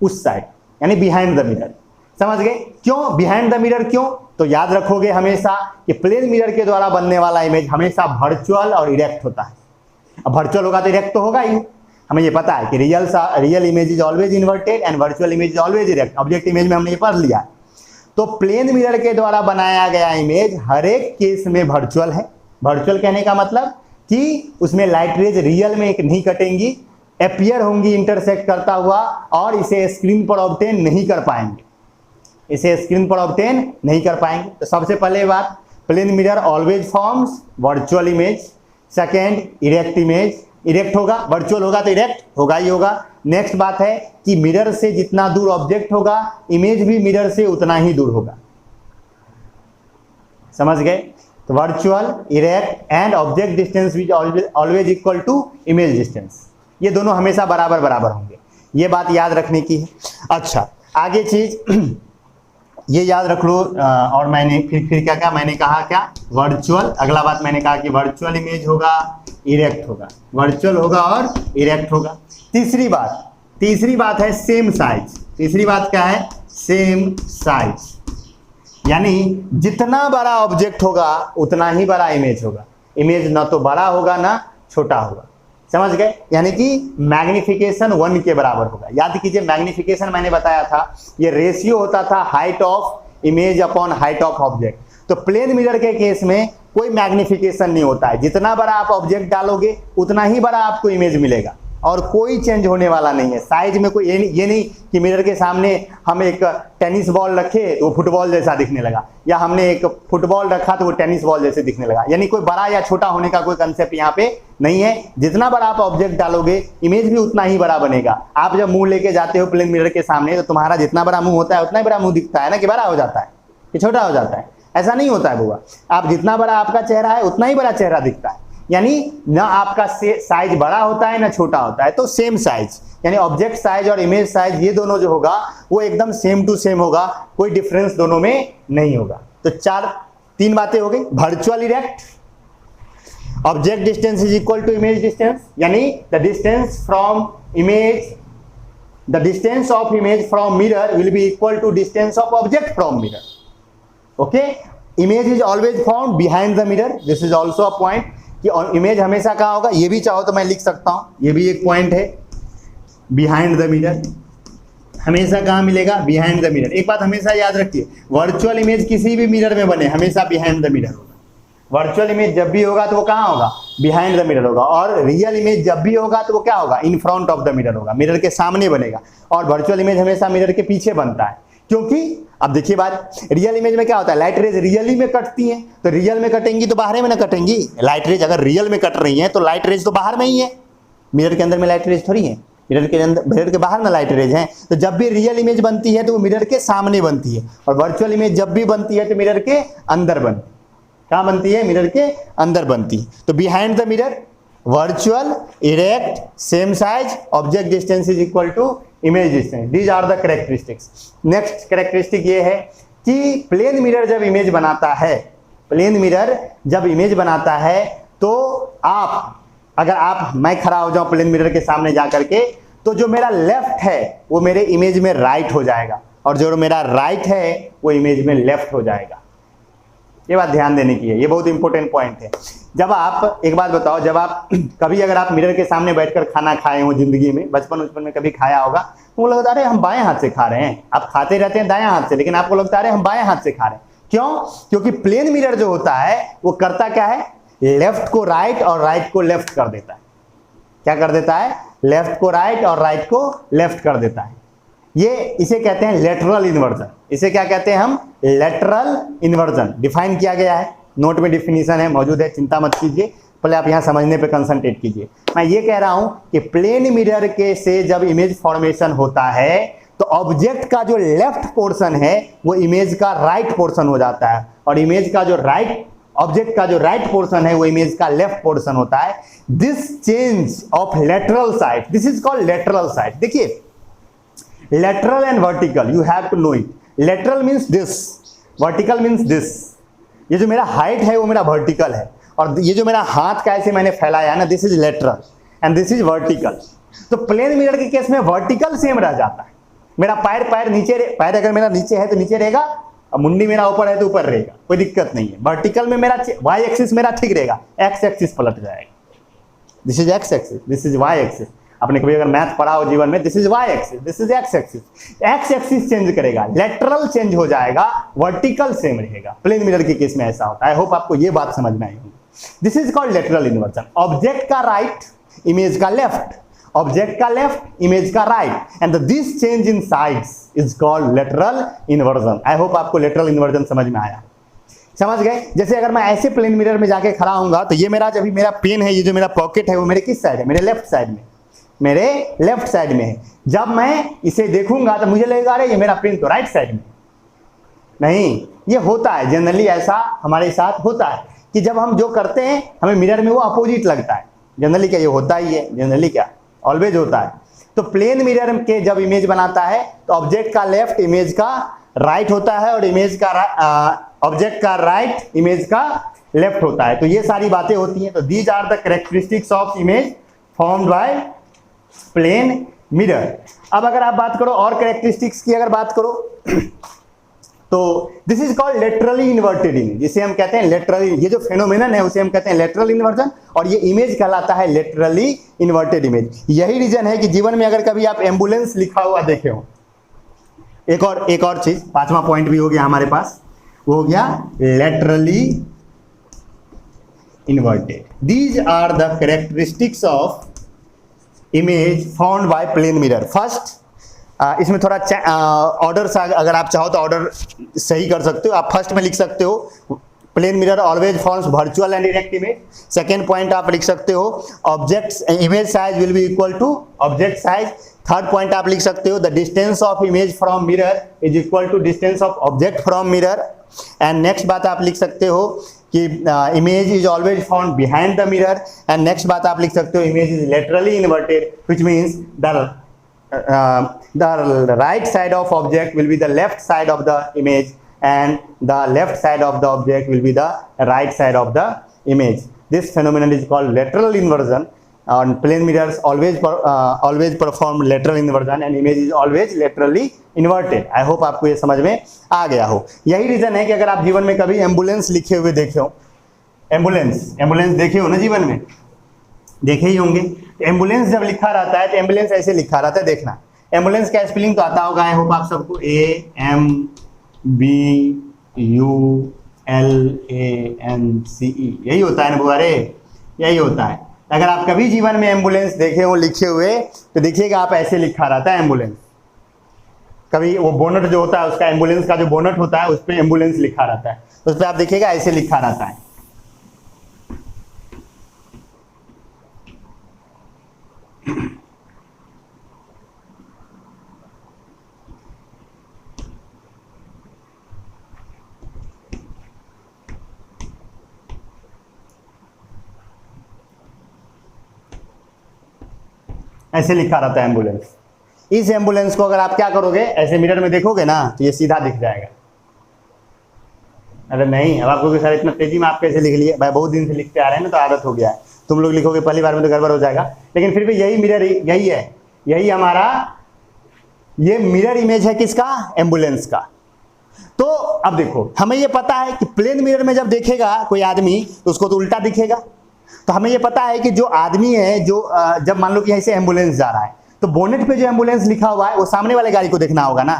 उस साइड, यानी बिहाइंड द मिरर. समझ गए? क्यों बिहाइंड द मिरर? क्यों? तो याद रखोगे हमेशा कि प्लेन मिरर के द्वारा बनने वाला इमेज हमेशा वर्चुअल और इरेक्ट होता है. अब वर्चुअल होगा तो इरेक्ट तो होगा ही. हमें ये पता है कि real image is always inverted and virtual image is always erect. Object image में हमने ये पढ़ लिया है. तो प्लेन मिरर के द्वारा बनाया गया इमेज हर एक केस में वर्चुअल है. वर्चुअल कहने का मतलब कि उसमें लाइट रेज रियल में एक नहीं कटेंगी, अपीयर होंगी इंटरसेक्ट करता हुआ, और इसे स्क्रीन पर ऑब्टेन नहीं कर पाएंगे. तो सबसे पहले बात, plane mirror always forms virtual image. Second, erect image. Erect होगा, वर्चुअल होगा तो इरेक्ट होगा ही होगा. नेक्स्ट बात है कि मिरर से जितना दूर ऑब्जेक्ट होगा इमेज भी मिरर से उतना ही दूर होगा. समझ गए? तो virtual, erect and object distance is always equal to image distance. ये दोनों हमेशा बराबर होंगे. ये बात याद रखने की है. अच्छा, आगे चीज ये याद रख लो. और मैंने फिर क्या मैंने कहा, क्या? वर्चुअल. अगला बात मैंने कहा कि वर्चुअल इमेज होगा, इरेक्ट होगा. वर्चुअल होगा और इरेक्ट होगा. तीसरी बात है सेम साइज. तीसरी बात क्या है? Same size. यानी जितना बड़ा ऑब्जेक्ट होगा उतना ही बड़ा इमेज होगा. इमेज ना तो बड़ा होगा ना छोटा होगा. समझ गए? यानी कि मैग्निफिकेशन 1 के बराबर होगा। याद कीजिए मैग्निफिकेशन मैंने बताया था ये रेशियो होता था height of image upon height of object. तो प्लेन मिरर के केस में कोई मैग्निफिकेशन नहीं होता है, जितना बड़ा आप ऑब्जेक्ट डालोगे उतना ही बड़ा आपको इमेज मिलेगा और कोई चेंज होने वाला नहीं है। साइज में कोई ये नहीं कि मिरर के सामने हम एक टेनिस बॉल रखे तो वो फुटबॉल जैसा दिखने लगा, या हमने एक फुटबॉल रखा तो वो टेनिस बॉल जैसे दिखने लगा। यानी कोई बड़ा या छोटा होने का कोई कंसेप्ट यहाँ पे नहीं है। जितना बड़ा आप ऑब्जेक्ट डालोगे इमेज भी उतना ही बड़ा बनेगा। आप जब मुंह लेके जाते हो प्लेन मिरर के सामने तो तुम्हारा जितना बड़ा मुंह होता है उतना ही बड़ा मुंह दिखता है ना, कि बड़ा हो जाता है कि छोटा हो जाता है? ऐसा नहीं होता है बुआ। आप जितना बड़ा आपका चेहरा है उतना ही बड़ा चेहरा दिखता है। यानी ना आपका साइज बड़ा होता है ना छोटा होता है, तो सेम साइज, यानी ऑब्जेक्ट साइज और इमेज साइज ये दोनों जो होगा वो एकदम सेम टू सेम होगा, कोई डिफरेंस दोनों में नहीं होगा। तो 3 बातें हो गई। Virtual erect, object distance is equal to image distance, यानी the distance of image from mirror will be equal to distance of object from mirror. Okay, image is always found behind the mirror, this is also a point कि image हमेशा कहाँ होगा, ये भी चाहो तो मैं लिख सकता हूं, ये भी एक पॉइंट है। बिहाइंड द मिरर हमेशा कहाँ मिलेगा? Behind the mirror. एक बात हमेशा याद रखिए, वर्चुअल इमेज किसी भी मिरर में बने हमेशा बिहाइंड द मिरर होगा। वर्चुअल इमेज जब भी होगा तो वो कहाँ होगा? बिहाइंड द मिरर होगा। और रियल इमेज जब भी होगा तो वो क्या होगा? इन फ्रंट ऑफ द मिरर होगा, मिरर के सामने बनेगा। और वर्चुअल इमेज हमेशा मिरर के पीछे बनता है, क्योंकि अब देखिए बात, रियल इमेज में क्या होता है, लाइट रेज रियली में कटती हैं, तो रियल में कटेंगी तो बाहर में ना कटेंगी। लाइट रेज अगर रियल में कट रही हैं तो लाइट रेज तो बाहर में ही है, मिरर के अंदर में लाइट रेज थोड़ी है, मिरर के अंदर, मिरर के बाहर ना लाइट रेज है। तो जब भी रियल इमेज बनती है तो वो मिरर के सामने बनती है, और वर्चुअल इमेज जब भी बनती है तो मिरर के अंदर बनती है। कहाँ बनती है? मिरर के अंदर बनती है। तो behind the mirror, virtual, erect, same size, object distance is equal to image distance, these are the characteristics. Next characteristic ये है कि प्लेन मिरर जब इमेज बनाता है, प्लेन मिरर जब इमेज बनाता है तो मैं खड़ा हो जाऊं प्लेन मिरर के सामने जा करके, तो जो मेरा लेफ्ट है वो मेरे इमेज में राइट हो जाएगा, और जो मेरा राइट है वो इमेज में लेफ्ट हो जाएगा। ये बात ध्यान देने की है, ये बहुत इंपॉर्टेंट पॉइंट है। जब आप, एक बात बताओ, जब आप कभी अगर आप मिरर के सामने बैठकर खाना खाए हो जिंदगी में, बचपन में कभी खाया होगा, तो वो लगता है अरे हम बाएं हाथ से खा रहे हैं। आप खाते रहते हैं दाएं हाथ से, लेकिन आपको लगता है अरे हम बाएं हाथ से खा रहे हैं। क्यों? क्योंकि प्लेन मिरर जो होता है वो करता क्या है? लेफ्ट को राइट और राइट को लेफ्ट कर देता है। क्या कर देता है? लेफ्ट को राइट और राइट को लेफ्ट कर देता है। इसे कहते हैं लेटरल इन्वर्जन। इसे क्या कहते हैं हम? Lateral inversion. डिफाइन किया गया है, नोट में डिफिनीशन है, मौजूद है, चिंता मत कीजिए, पहले आप यहां समझने पे कंसंट्रेट कीजिए। मैं ये कह रहा हूं कि प्लेन मिरर के से जब इमेज फॉर्मेशन होता है तो ऑब्जेक्ट का जो लेफ्ट पोर्शन है वो इमेज का राइट पोर्शन हो जाता है, और इमेज का जो ऑब्जेक्ट का जो राइट पोर्शन है वो इमेज का लेफ्ट पोर्शन होता है। This change of lateral side, this is called lateral side. देखिए, lateral and vertical, you have to know it. Lateral means this, vertical means this. ये जो मेरा हाइट है वो मेरा वर्टिकल है, और ये जो मेरा हाथ का ऐसे मैंने फैलाया है ना, this is lateral and this is vertical. तो प्लेन मिरर के केस में वर्टिकल सेम रह जाता है। मेरा पैर नीचे, पैर अगर मेरा नीचे है तो नीचे रहेगा, और मुंडी मेरा ऊपर है तो ऊपर रहेगा, कोई दिक्कत नहीं है। वर्टिकल में मेरा वाई एक्सिस मेरा ठीक रहेगा, एक्स एक्सिस पलट जाएगा। This is X axis, this is Y axis. आपने कभी अगर मैथ पढ़ा हो जीवन में, this is Y axis, this is X axis. X axis change करेगा, लेटरल चेंज हो जाएगा, वर्टिकल सेम रहेगा। प्लेन मिरर के केस में ऐसा होता है। आई होप आपको ये बात समझ में आई होगी। This is called lateral inversion. Object का राइट, इमेज का लेफ्ट, ऑब्जेक्ट का लेफ्ट, इमेज का right, and this change in sides is called lateral inversion. I hope आपको लेटरल इन्वर्जन समझ में आया। समझ गए? जैसे अगर मैं ऐसे प्लेन मिरर में जाके खड़ा होऊंगा तो ये मेरा, जब मेरा पेन है, ये जो मेरा पॉकेट है वो मेरे किस साइड है? मेरे लेफ्ट साइड में, मेरे लेफ्ट साइड में है। जब मैं इसे देखूंगा तो मुझे लगेगा अरे ये मेरा पेन तो राइट साइड में। नहीं, ये होता है जनरली, ऐसा हमारे साथ होता है कि जब हम जो करते हैं हमें मिरर में वो अपोजिट लगता है। जनरली क्या ये होता ही है? जनरली क्या, ऑलवेज होता है। तो प्लेन मिरर के जब इमेज बनाता है तो ऑब्जेक्ट का लेफ्ट इमेज का राइट होता है, और इमेज का ऑब्जेक्ट का राइट इमेज का लेफ्ट होता है। तो ये सारी बातें होती हैं। तो these are the characteristics of image formed by plane mirror. अब अगर आप बात करो और कैरेक्टरिस्टिक्स की, अगर बात करो तो this is called laterally inverted image, जिसे हम कहते हैं लेटरली, ये जो फेनोमेनन है उसे हम कहते हैं लेटरल इन्वर्जन, और ये इमेज कहलाता है लेटरली इन्वर्टेड इमेज। यही रीजन है कि जीवन में अगर कभी आप एम्बुलेंस लिखा हुआ देखे हो, एक और चीज, पांचवा पॉइंट भी हो गया हमारे पास, वो हो गया laterally inverted. These are the characteristics of image found by plane mirror. First, इसमें थोड़ा ऑर्डर सा अगर आप चाहो तो ऑर्डर सही कर सकते हो। आप फर्स्ट में लिख सकते हो plane mirror always forms virtual and direct image. Second point आप लिख सकते हो object's image size will be equal to object size. Third point आप लिख सकते हो the distance of image from mirror is equal to distance of object from mirror. And next बात आप लिख सकते हो कि image is always found behind the mirror. And next बात आप लिख सकते हो image is laterally inverted which means the right side of object will be the left side of the image and the left side of the object will be the right side of the image. This phenomenon is called lateral inversion. On plane mirrors always perform lateral inversion and image is always laterally inverted. I hope आपको ये समझ में आ गया हो। यही reason है कि अगर आप जीवन में कभी एम्बुलेंस लिखे हुए देखे हो, एम्बुलेंस देखे हो ना जीवन में, देखे ही होंगे। एम्बुलेंस जब लिखा रहता है तो एम्बुलेंस ऐसे लिखा रहता है, देखना एम्बुलेंस का स्पेलिंग तो आता होगा, आई होप आप सबको, AMBULANCE, यही होता है ना बुआरे, यही होता है। अगर आप कभी जीवन में एम्बुलेंस देखे हो लिखे हुए तो देखिएगा आप ऐसे लिखा रहता है एम्बुलेंस। कभी वो बोनट जो होता है उसका, एम्बुलेंस का जो बोनट होता है उस पर एम्बुलेंस लिखा रहता है, उस पर आप देखिएगा ऐसे लिखा रहता है। ऐसे लिखा रहता है एम्बुलेंस। इस एम्बुलेंस को अगर आप क्या करोगे, ऐसे मिरर में देखोगे ना तो ये सीधा दिख जाएगा। अरे नहीं, अब आपको सर इतना तेजी में आप कैसे लिख लिए, भाई बहुत दिन से लिखते आ रहे हैं ना तो आदत हो गया है, तुम लोग लिखोगे पहली बार में तो गड़बड़ हो जाएगा। लेकिन फिर भी यही मिरर, यही है, यही हमारा ये मिरर इमेज है किसका, एम्बुलेंस का। तो अब देखो हमें ये पता है कि प्लेन मिरर में जब देखेगा कोई आदमी तो उसको तो उल्टा दिखेगा। तो हमें ये पता है कि जो आदमी है, जो जब मान लो कि ऐसे एम्बुलेंस जा रहा है तो बोनेट पे जो एम्बुलेंस लिखा हुआ है वो सामने वाले गाड़ी को देखना होगा ना,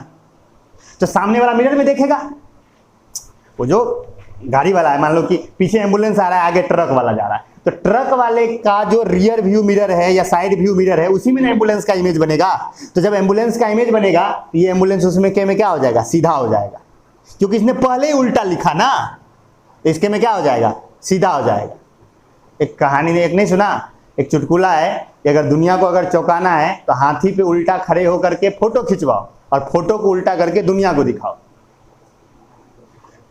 तो सामने वाला मिरर में देखेगा। वो जो गाड़ी वाला है, मान लो कि पीछे एम्बुलेंस आ रहा है, आगे ट्रक वाला जा रहा है, तो ट्रक वाले का जो रियर व्यू मिरर है या साइड व्यू मिरर है उसी में ना एम्बुलेंस का इमेज बनेगा। तो जब एम्बुलेंस का इमेज बनेगा तो ये एम्बुलेंस उसमें क्या हो जाएगा, सीधा हो जाएगा, क्योंकि इसने पहले ही उल्टा लिखा ना, इसके में क्या हो जाएगा, सीधा हो जाएगा। एक कहानी ने एक नहीं सुना, एक चुटकुला है कि अगर दुनिया को अगर चौंकाना है तो हाथी पे उल्टा खड़े होकर के फोटो खिंचवाओ और फोटो को उल्टा करके दुनिया को दिखाओ।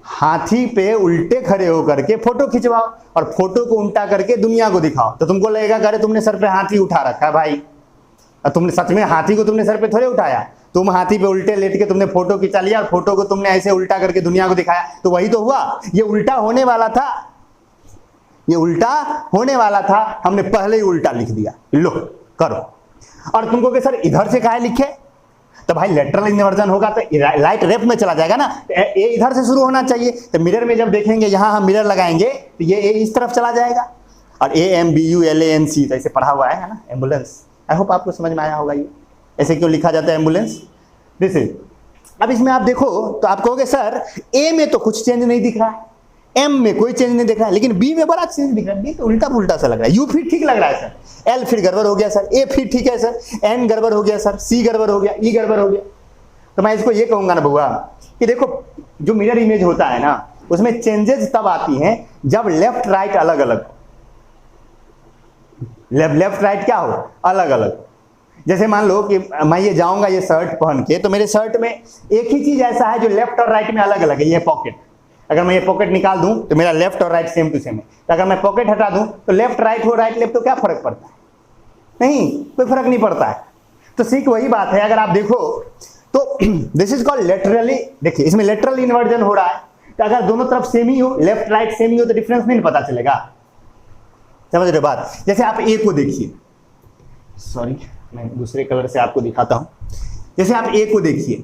हाथी पे उल्टे खड़े होकर के फोटो खिंचवाओ और फोटो को उल्टा करके दुनिया को दिखाओ, तो तुमको लगेगा कि अरे तुमने सर पे हाथी उठा रखा है भाई, और तुमने सच में हाथी को तुमने सर पे थोड़े उठाया, तुम हाथी पे उल्टे लेट के तुमने फोटो खिंचा लिया और फोटो को तुमने ऐसे उल्टा करके दुनिया को दिखाया, तो वही तो हुआ। ये उल्टा होने वाला था, ये उल्टा होने वाला था, हमने पहले ही उल्टा लिख दिया, लो करो। और तुमको कि सर इधर से काहे लिखे, तो भाई लेटरल इन्वर्जन होगा तो लाइट रेप में चला जाएगा ना, ए इधर से शुरू होना चाहिए। तो मिरर में जब देखेंगे यहां हम मिरर लगाएंगे तो ये ए इस तरफ चला जाएगा, और AMBULANCE तो ऐसे पढ़ा हुआ है ना एम्बुलेंस। आई होप आपको समझ में आया होगा ये ऐसे क्यों लिखा जाता है एम्बुलेंस, दिस इज। अब इसमें आप देखो तो आप कहोगे सर ए में तो कुछ चेंज नहीं दिख रहा है, एम में कोई चेंज नहीं दिख रहा है, लेकिन बी में बड़ा चेंज दिख रहा है। बी तो उल्टा पुल्टा सा लग रहा है, यू फिर ठीक लग रहा है सर, एल फिर गड़बड़ हो गया सर, ए फिर ठीक है सर, एन गड़बड़ हो गया सर, सी गड़बड़ हो गया, ई गड़बड़ हो गया। तो मैं इसको ये कहूंगा ना बुआ कि देखो जो मिरर इमेज होता है ना उसमें चेंजेस तब आती हैं जब लेफ्ट राइट अलग अलग, लेफ्ट राइट क्या हो, अलग अलग। जैसे मान लो कि मैं ये जाऊंगा ये शर्ट पहन के, तो मेरे शर्ट में एक ही चीज ऐसा है जो लेफ्ट और राइट में अलग अलग है, ये पॉकेट। अगर मैं ये पॉकेट निकाल दूं तो मेरा लेफ्ट और राइट सेम टू सेम है, तो अगर मैं पॉकेट हटा दूं तो लेफ्ट राइट हो, राइट लेफ्ट, तो क्या फर्क पड़ता है, नहीं कोई फर्क नहीं पड़ता है। तो सीख वही बात है, अगर आप देखो तो दिस इज कॉल्ड लेटरली, देखिए इसमें लेटरल इन्वर्जन हो रहा है, तो अगर दोनों तरफ सेम ही हो, लेफ्ट राइट सेम ही हो, तो डिफरेंस नहीं पता चलेगा, समझ रहे बात। जैसे आप ए को देखिए, सॉरी मैं दूसरे कलर से आपको दिखाता हूं। जैसे आप ए को देखिए,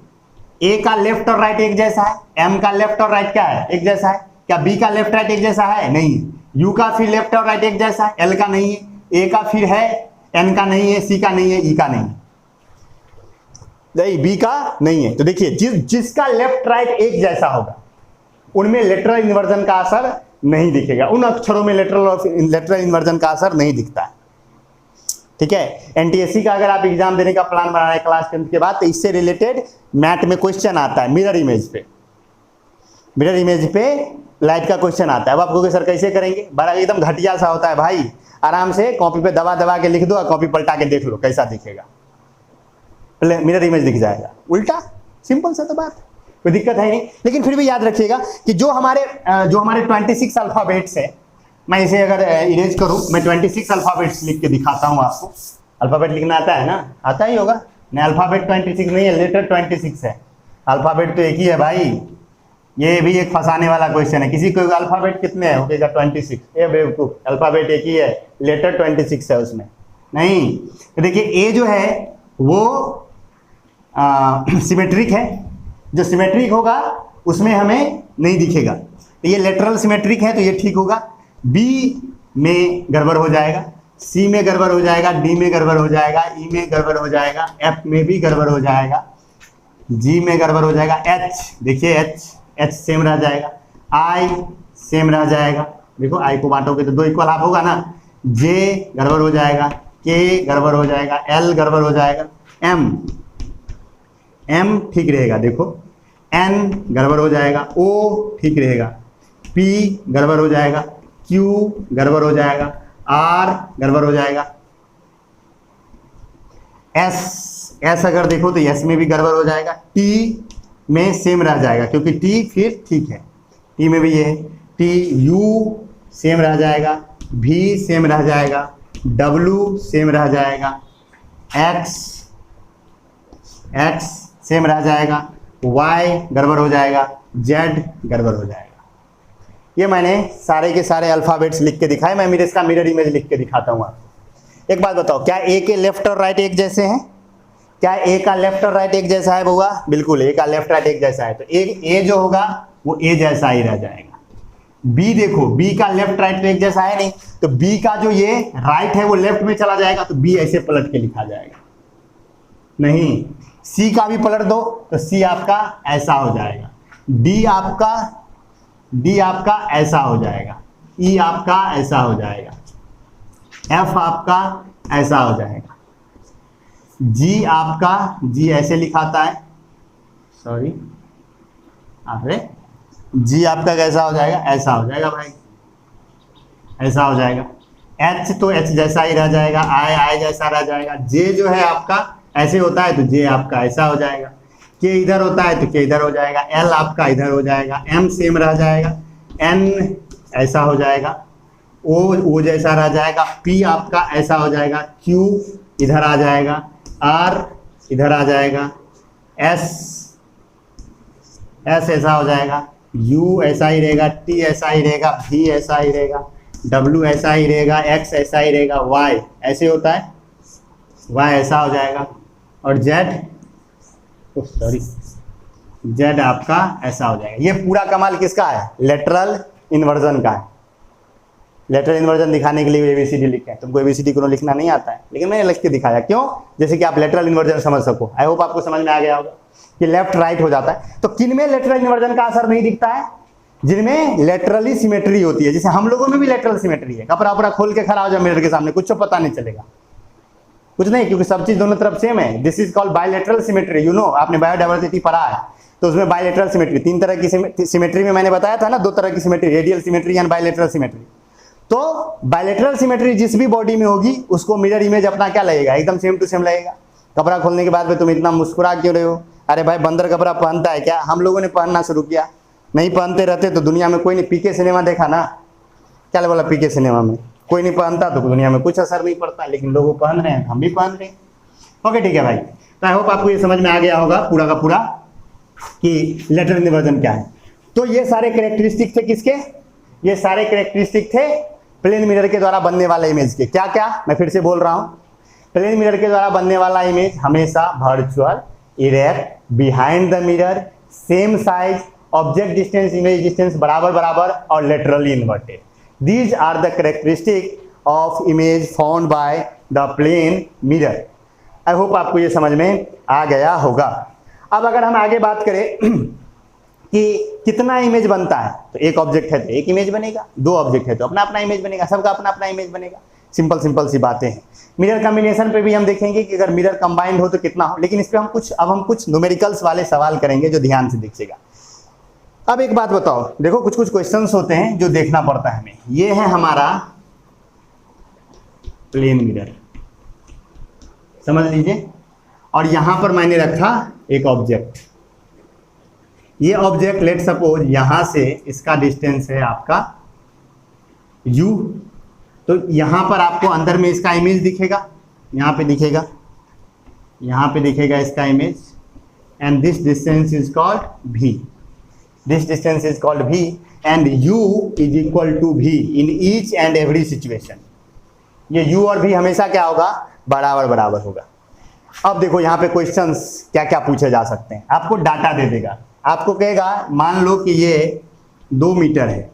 ए का लेफ्ट और राइट एक जैसा है, एम का लेफ्ट और राइट क्या है, एक जैसा है। क्या बी का लेफ्ट राइट एक जैसा है, नहीं है। यू का फिर लेफ्ट और राइट एक जैसा है, एल का नहीं है। ए का फिर है, एन का नहीं है, सी का नहीं है, ई का नहीं है, नहीं बी का नहीं है। तो देखिए जिसका लेफ्ट राइट एक जैसा होगा उनमें लेटरल इन्वर्जन का असर नहीं दिखेगा, उन अक्षरों में लेटरल इन्वर्जन का असर नहीं दिखता है। ठीक है, एनटीएससी का अगर आप एग्जाम देने का प्लान बना रहे हैं क्लास 10 के बाद, तो इससे रिलेटेड मैथ में क्वेश्चन आता है मिरर इमेज पे, मिरर इमेज पे लाइट का क्वेश्चन आता है। अब आपको सर कैसे करेंगे, बड़ा एकदम घटिया सा होता है भाई, आराम से कॉपी पे दबा दबा के लिख दो और कॉपी पलटा के देख लो कैसा दिखेगा, मिरर इमेज दिख जाएगा, उल्टा सिंपल सा तो बात, कोई दिक्कत है नहीं। लेकिन फिर भी याद रखिएगा कि जो हमारे 26 अल्फाबेट्स है, मैं इसे अगर इरेज करूं, मैं 26 अल्फाबेट्स लिख के दिखाता हूं आपको। अल्फाबेट लिखना आता है ना, आता ही होगा नहीं, अल्फाबेट 26 नहीं है, लेटर 26 है, अल्फाबेट तो एक ही है भाई। ये भी एक फंसाने वाला क्वेश्चन है, किसी को अल्फाबेट कितने है, ओके 26, ये बेवकूफ, अल्फाबेट एक ही है, लेटर 26 है उसमें नहीं। तो देखिए ए जो है वो सिमेट्रिक है, जो सिमेट्रिक होगा उसमें हमें नहीं दिखेगा, तो ये लेटरल सिमेट्रिक है तो ये ठीक होगा। बी में गड़बड़ हो जाएगा, सी में गड़बड़ हो जाएगा, डी में गड़बड़ हो जाएगा, ई में गड़बड़ हो जाएगा, एफ में भी गड़बड़ हो जाएगा, जी में गड़बड़ हो जाएगा, एच देखिए एच सेम रह जाएगा, आई सेम रह जाएगा, देखो आई को बांटोगे तो 2 इक्वल हाफ होगा ना, जे गड़बड़ हो जाएगा, के गड़बड़ हो जाएगा, एल गड़बड़ हो जाएगा, एम ठीक रहेगा, देखो एन गड़बड़ हो जाएगा, ओ ठीक रहेगा, पी गड़बड़ हो जाएगा, क्यू गड़बड़ हो जाएगा, आर गड़बड़ हो जाएगा, एस अगर देखो तो एस में भी गड़बड़ हो जाएगा, टी में सेम रह जाएगा क्योंकि टी फिर ठीक है, टी में भी ये है, टी यू सेम रह जाएगा, भी सेम रह जाएगा, डब्लू सेम रह जाएगा, एक्स सेम रह जाएगा, वाई गड़बड़ हो जाएगा, जेड गड़बड़ हो जाएगा। ये मैंने सारे के सारे अल्फाबेट्स लिख के दिखाए, मैं मेरे इसका मिरर इमेज लिख के दिखाता हूँ आपको। एक बात बताओ, क्या ए के लेफ्ट और राइट एक जैसे हैं? क्या ए का लेफ्ट और राइट एक जैसा है बउआ? बिल्कुल, ए का लेफ्ट राइट एक जैसा है, तो ए जो होगा वो ए जैसा ही रह जाएगा। बी देखो, बी का लेफ्ट राइट तो एक जैसा है नहीं, तो बी का जो ये राइट है वो लेफ्ट में चला जाएगा, तो बी ऐसे पलट के लिखा जाएगा नहीं। सी का भी पलट दो तो सी आपका ऐसा हो जाएगा, डी आपका ऐसा हो जाएगा, ई आपका ऐसा हो जाएगा, एफ आपका ऐसा हो जाएगा, जी आपका जी ऐसे लिखाता है, सॉरी अरे जी आपका कैसा हो जाएगा, ऐसा हो जाएगा भाई, ऐसा हो जाएगा। एच तो एच जैसा ही रह जाएगा, आई जैसा रह जाएगा, जे जो है आपका ऐसे होता है तो जे आपका ऐसा हो जाएगा, के इधर होता है तो के इधर हो जाएगा, एल आपका इधर हो जाएगा, एम सेम रह जाएगा, एन ऐसा हो जाएगा, ओ जैसा रह जाएगा, पी आपका ऐसा हो जाएगा, क्यू इधर आ जाएगा, आर इधर आ जाएगा, एस ऐसा हो जाएगा, यू ऐसा ही रहेगा, टी ऐसा ही रहेगा, भी ऐसा ही रहेगा, डब्ल्यू ऐसा ही रहेगा, एक्स ऐसा ही रहेगा, वाई ऐसे होता है, वाई ऐसा हो जाएगा, और जेड सॉरी जेड आपका ऐसा हो जाएगा। ये पूरा कमाल किसका है? लेटरल इन्वर्जन का है। लेटरल इन्वर्जन दिखाने के लिए एबीसीडी लिखे हैं, तुमको एबीसीडी को लिखना नहीं आता है, लेकिन मैंने लिख के दिखाया, क्यों? जैसे कि आप लेटरल इन्वर्जन समझ सको। आई होप आपको समझ में आ गया होगा कि लेफ्ट राइट हो जाता है। तो किन में लेटरल इन्वर्जन का असर नहीं दिखता है? जिनमें लेटरली सिमेट्री होती है, जैसे हम लोगों में भी लेटरल सिमेट्री है। कपड़ा वपड़ा खोल के खड़ा हो जाए मिरर के सामने, कुछ पता नहीं चलेगा, कुछ नहीं, क्योंकि सब चीज दोनों तरफ सेम है। This is called bilateral symmetry, you know, आपने बायोडाइवर्सिटी पढ़ा है, तो उसमें बायलैटरल सिमेट्री, 3 तरह की सिमेट्री में मैंने बताया था ना, 2 तरह की symmetry, radial symmetry and bilateral symmetry. तो बायलैटरल सिमेट्री जिस भी बॉडी में होगी उसको मिरर इमेज अपना क्या लगेगा? एकदम सेम टू सेम लगेगा। कपड़ा खोलने के बाद में तुम इतना मुस्कुरा क्यों रहे हो? अरे भाई बंदर कपड़ा पहनता है क्या? हम लोगों ने पहनना शुरू किया, नहीं पहनते रहते तो दुनिया में कोई नहीं। पीके सिनेमा देखा ना, क्या बोला? पीके सिनेमा में कोई नहीं पहनता तो दुनिया में कुछ असर नहीं पड़ता, लेकिन लोग पहन रहे हैं, हम भी पहन रहे हैं। ओके ठीक है भाई, तो आई होप आपको ये समझ में आ गया होगा पूरा का पूरा कि लेटरल इन्वर्जन क्या है। तो ये सारे कैरेक्टरिस्टिक थे किसके? ये सारे कैरेक्टरिस्टिक थे प्लेन मिरर के द्वारा बनने वाले इमेज के। क्या क्या? मैं फिर से बोल रहा हूँ, प्लेन मिरर के द्वारा बनने वाला इमेज हमेशा virtual, erect, behind the mirror, same size, object distance image distance बराबर बराबर और laterally inverted. These are the characteristic of image found by the plane mirror. I hope आपको ये समझ में आ गया होगा। अब अगर हम आगे बात करें कि कितना इमेज बनता है, तो एक ऑब्जेक्ट है तो एक इमेज बनेगा, दो ऑब्जेक्ट है तो अपना अपना इमेज बनेगा, सबका अपना अपना इमेज बनेगा। सिंपल सी बातें हैं। मिरर कॉम्बिनेशन पे भी हम देखेंगे कि अगर मिरर कंबाइंड हो तो कितना हो, लेकिन इस पे हम कुछ न्यूमेरिकल्स वाले सवाल करेंगे जो ध्यान से देखिएगा। अब एक बात बताओ, देखो कुछ क्वेश्चंस होते हैं जो देखना पड़ता है हमें। ये है हमारा प्लेन मिरर, समझ लीजिए, और यहां पर मैंने रखा एक ऑब्जेक्ट। ये ऑब्जेक्ट लेट सपोज यहां से इसका डिस्टेंस है आपका u, तो यहां पर आपको अंदर में इसका इमेज दिखेगा, यहां पे दिखेगा, यहां पे दिखेगा इसका image, and this distance is called v। This distance is called v and u is equal to v in each and every situation. ये u और v हमेशा क्या होगा, बराबर बराबर होगा। अब देखो यहाँ पे क्वेश्चंस क्या क्या पूछे जा सकते हैं। आपको डाटा दे देगा, आपको कहेगा मान लो कि ये 2 मीटर है,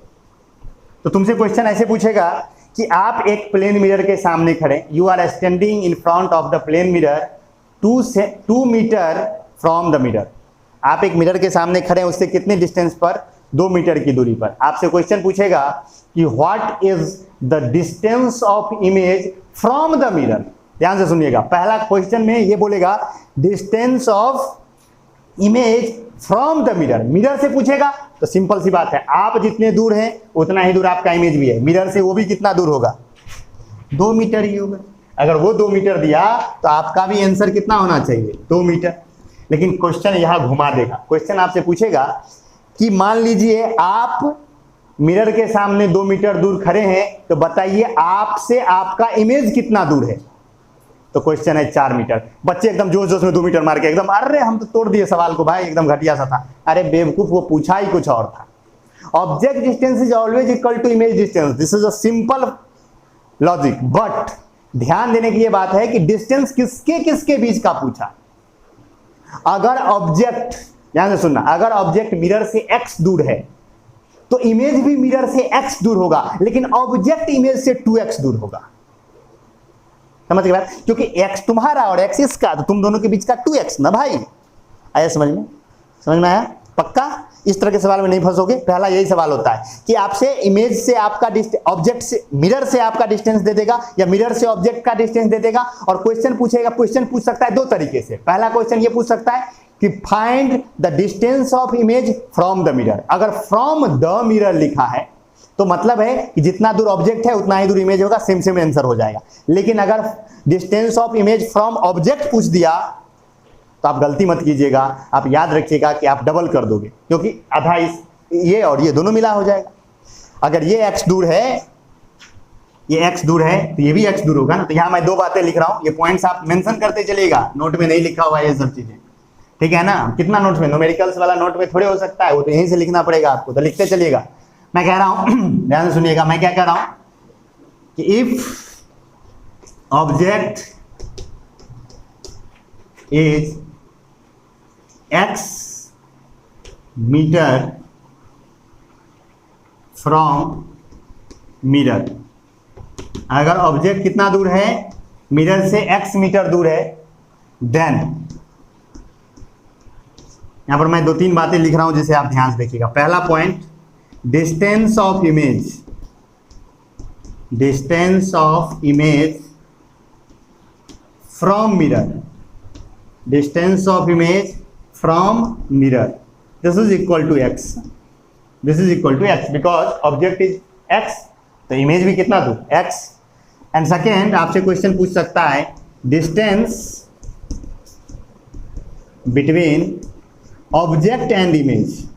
तो तुमसे क्वेश्चन ऐसे पूछेगा कि आप एक प्लेन मिरर के सामने खड़े, you are standing in front of the plane mirror 2 metre from the mirror. आप एक मिरर के सामने खड़े हैं, उससे कितने डिस्टेंस पर, 2 मीटर की दूरी पर। आपसे क्वेश्चन पूछेगा कि what is the distance of image from the mirror. ध्यान से सुनिएगा, पहला क्वेश्चन में ये बोलेगा distance of image from the mirror. Mirror से पूछेगा तो सिंपल सी बात है, आप जितने दूर हैं उतना ही दूर आपका इमेज भी है। मिरर से वो भी कितना दूर होगा, 2 मीटर ही होगा। अगर वो 2 मीटर दिया तो आपका भी आंसर कितना होना चाहिए, 2 मीटर। लेकिन क्वेश्चन यहां घुमा देगा, क्वेश्चन आपसे पूछेगा कि मान लीजिए आप मिरर के सामने 2 मीटर दूर खड़े हैं, तो बताइए आपसे आपका इमेज कितना दूर है। तो क्वेश्चन है 4 मीटर। बच्चे एकदम जोश जोश में 2 मीटर मार के एकदम, अरे हम तो तोड़ दिए सवाल को भाई, एकदम घटिया सा था। अरे बेवकूफ, वो पूछा ही कुछ और था। Object distance is always equal to image distance, this is a simple logic. But ध्यान देने की ये बात है कि डिस्टेंस किसके किसके बीच का पूछा। अगर ऑब्जेक्ट, ध्यान से सुनना, अगर ऑब्जेक्ट मिरर से x दूर है तो इमेज भी मिरर से x दूर होगा, लेकिन ऑब्जेक्ट इमेज से 2x दूर होगा। समझ गए बात, क्योंकि x तुम्हारा और x इसका, तो तुम दोनों के बीच का 2x ना भाई। आया समझ में, समझ में आया? पक्का इस तरह के सवाल में नहीं फंसोगे। पहला यही सवाल होता है कि आपसे इमेज से आपका ऑब्जेक्ट से मिरर से आपका डिस्टेंस दे देगा या मिरर से ऑब्जेक्ट का डिस्टेंस दे देगा, और क्वेश्चन पूछेगा। क्वेश्चन पूछ सकता है 2 तरीके से। पहला क्वेश्चन ये पूछ सकता है कि find the distance of image from the mirror. अगर फ्रॉम द मिरर लिखा है तो मतलब है कि जितना दूर ऑब्जेक्ट है उतना ही दूर इमेज होगा, सेम सेम आंसर हो जाएगा। लेकिन अगर distance of image from object पूछ दिया तो आप गलती मत कीजिएगा, आप याद रखिएगा कि आप डबल कर दोगे, क्योंकि आधा इस ये और ये दोनों मिला हो जाएगा। अगर ये x दूर है, ये x दूर है, तो ये भी x दूर होगा ना। तो यहाँ मैं 2 बातें लिख रहा हूँ, ये पॉइंट्स आप मेंशन करते चलिएगा, नोट में नहीं लिखा हुआ है ये सब चीजें, ठीक है ना। कितना नोट में, न्यूमेरिकल्स वाला नोट में थोड़े हो सकता है, वो तो यहीं से लिखना पड़ेगा आपको, तो लिखते चलिएगा। मैं कह रहा हूं ध्यान से सुनिएगा, मैं क्या कह रहा हूं कि if object is x metre from mirror, अगर ऑब्जेक्ट कितना दूर है, मिरर से x मीटर दूर है, देन यहां पर मैं 2-3 बातें लिख रहा हूं जिसे आप ध्यान से देखिएगा। पहला point, distance of image, distance of image from mirror, distance of image from mirror, this is equal to x, this is equal to x, because object is x, तो इमेज भी कितना दूर, x। एंड सेकेंड, आपसे question पूछ सकता है distance between object and image,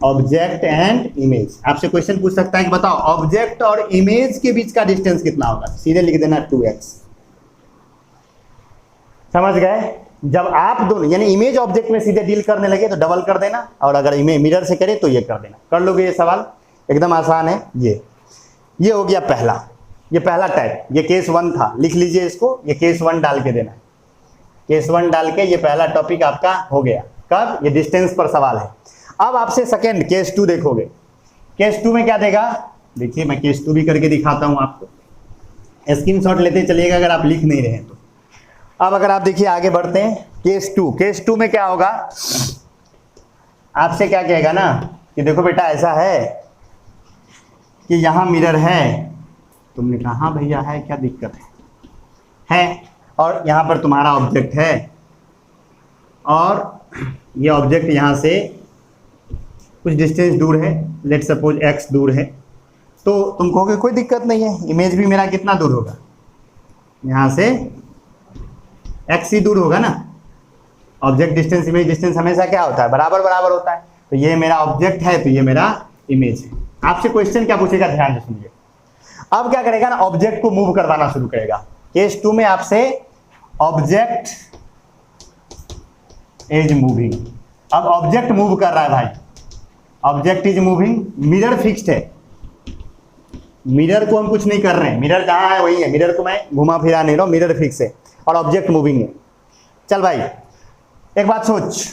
object and image. आपसे question पूछ सकता है कि बताओ ऑब्जेक्ट और इमेज के बीच का डिस्टेंस कितना होगा, सीधे लिख देना 2x। समझ गए? जब आप दोनों यानी इमेज ऑब्जेक्ट में सीधे डील करने लगे तो डबल कर देना, और अगर इमेज मिरर से करे तो ये कर देना। कर लोगे ये सवाल, एकदम आसान है। ये हो गया पहला, ये पहला टाइप, ये केस 1 था, लिख लीजिए इसको, ये केस 1 डाल के देना। केस 1 डाल के ये पहला टॉपिक आपका हो गया। कब? ये डिस्टेंस पर सवाल है। अब आपसे सेकंड केस 2 देखोगे। केस 2 में क्या देगा? देखिए मैं केस 2 भी करके दिखाता हूं आपको, स्क्रीनशॉट लेते चलिएगा अगर आप लिख नहीं रहे हैं तो। अब अगर आप देखिए आगे बढ़ते हैं, केस 2। केस 2 में क्या होगा? आपसे क्या कहेगा ना कि देखो बेटा ऐसा है कि यहाँ मिरर है। तुमने कहा हाँ भैया है, क्या दिक्कत है, और यहाँ पर तुम्हारा ऑब्जेक्ट है और ये ऑब्जेक्ट यहाँ से कुछ डिस्टेंस दूर है, लेट सपोज x दूर है। तो तुम कहोगे कोई दिक्कत नहीं है, इमेज भी मेरा कितना दूर होगा, यहाँ से x ही दूर होगा ना। ऑब्जेक्ट डिस्टेंस इमेज डिस्टेंस हमेशा क्या होता है? बराबर बराबर होता है। तो ये मेरा ऑब्जेक्ट है, तो ये मेरा इमेज है। आपसे क्वेश्चन क्या पूछेगा, ध्यान से सुनिए। अब क्या करेगा ना, ऑब्जेक्ट को मूव करवाना शुरू करेगा। केस 2 में आपसे ऑब्जेक्ट इज मूविंग। अब ऑब्जेक्ट मूव कर रहा है भाई, object is moving, mirror fixed है, मिरर को हम कुछ नहीं कर रहे हैं, मिरर जहां है वही है, मिरर को मैं घुमा फिरा नहीं रहा हूं, मिरर फिक्स है और ऑब्जेक्ट मूविंग है। चल भाई एक बात सोच,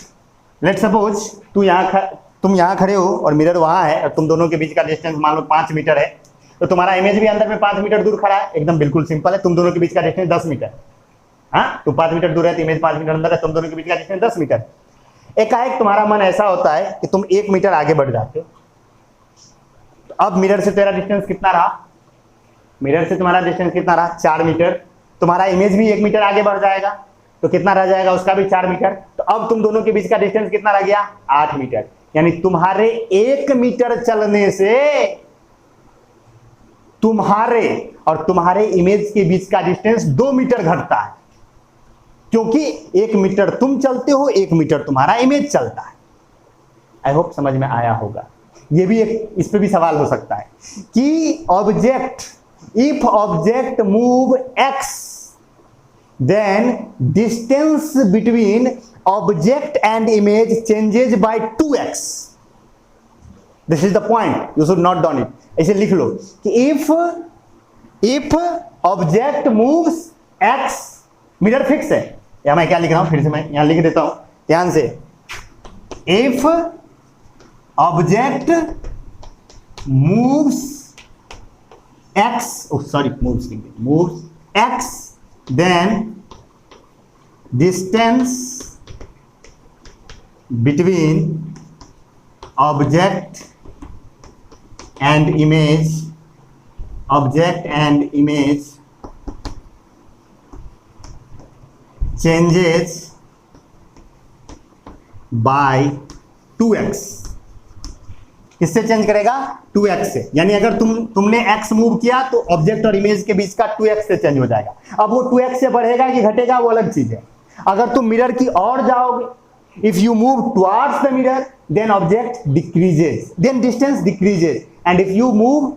लेट सपोज तुम यहाँ खड़े हो और मिरर वहां है और तुम दोनों के बीच का डिस्टेंस मान लो 5 मीटर है, तो तुम्हारा इमेज भी अंदर में 5 मीटर दूर खड़ा है। एकदम बिल्कुल सिंपल है, तुम दोनों के बीच का डिस्टेंस 10 मीटर। हाँ, तुम 5 मीटर दूर है तो इमेज 5 मीटर अंदर है, तुम दोनों के बीच का डिस्टेंस 10 मीटर। एकाएक तुम्हारा मन ऐसा होता है कि तुम 1 मीटर आगे बढ़ जाते हो। तो अब मिरर से तेरा डिस्टेंस कितना रहा? मिरर से तुम्हारा डिस्टेंस कितना रहा? 4 मीटर। तुम्हारा इमेज भी 1 मीटर आगे बढ़ जाएगा, तो कितना रह जाएगा? उसका भी 4 मीटर। तो अब तुम दोनों के बीच का डिस्टेंस कितना रह गया? 8 मीटर। यानी तुम्हारे 1 मीटर चलने से तुम्हारे और तुम्हारे इमेज के बीच का डिस्टेंस 2 मीटर घटता है, क्योंकि 1 मीटर तुम चलते हो, 1 मीटर तुम्हारा इमेज चलता है। आई होप समझ में आया होगा। ये भी एक, इस पे भी सवाल हो सकता है कि object, if object move x, then distance between object and image changes by 2x. This is the point, you should not done it. ऐसे लिख लो कि if object moves x, mirror fix है, या मैं क्या लिख रहा हूं, फिर से मैं यहां लिख देता हूं ध्यान से। if object moves x, oh sorry, moves x, then distance between object and image changes by 2x। किससे चेंज करेगा? 2x से। यानी अगर तुमने x मूव किया तो ऑब्जेक्ट और इमेज के बीच का 2x से चेंज हो जाएगा। अब वो 2x से बढ़ेगा कि घटेगा वो अलग चीज है। अगर तुम मिरर की ओर जाओगे, if you move towards the mirror then object decreases, then distance decreases, and if you move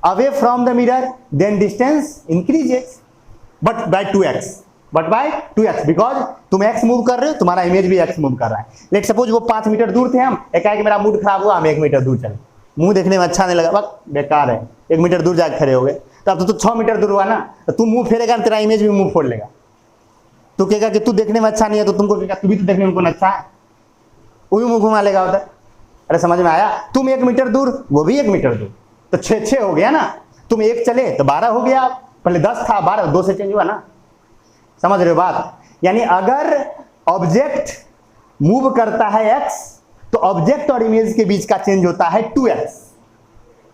away from the mirror then distance increases, but by 2x, because तुम x मूव कर रहे हो, तुम्हारा इमेज भी x move कर रहा है। Let suppose वो 5 मीटर दूर थे, हम एकाएक मेरा मूड खराब हुआ, हम 1 मीटर दूर चले, मुंह देखने में अच्छा नहीं लगा, बस बेकार है, 1 मीटर दूर जाकर खड़े हो गए। तो अब तो 6 मीटर दूर हुआ ना, तो तू मुंह फेरेगा, तेरा इमेज भी मुंह फोड़ लेगा। तू कहेगा कि तू देखने में अच्छा नहीं है, तो तुमको कहेगा तू भी तो देखने में कौन अच्छा है, वो भी मुंह घुमा लेगा उधर। अरे समझ में आया? तुम 1 मीटर दूर, वो भी 1 मीटर दूर, तो 6 हो गया ना। तुम 1 चले तो 12 हो गया, पहले 10 था, 12, 2 से चेंज हुआ ना। समझ रहे हो बात? यानी अगर ऑब्जेक्ट मूव करता है x, तो ऑब्जेक्ट और इमेज के बीच का चेंज होता है 2x।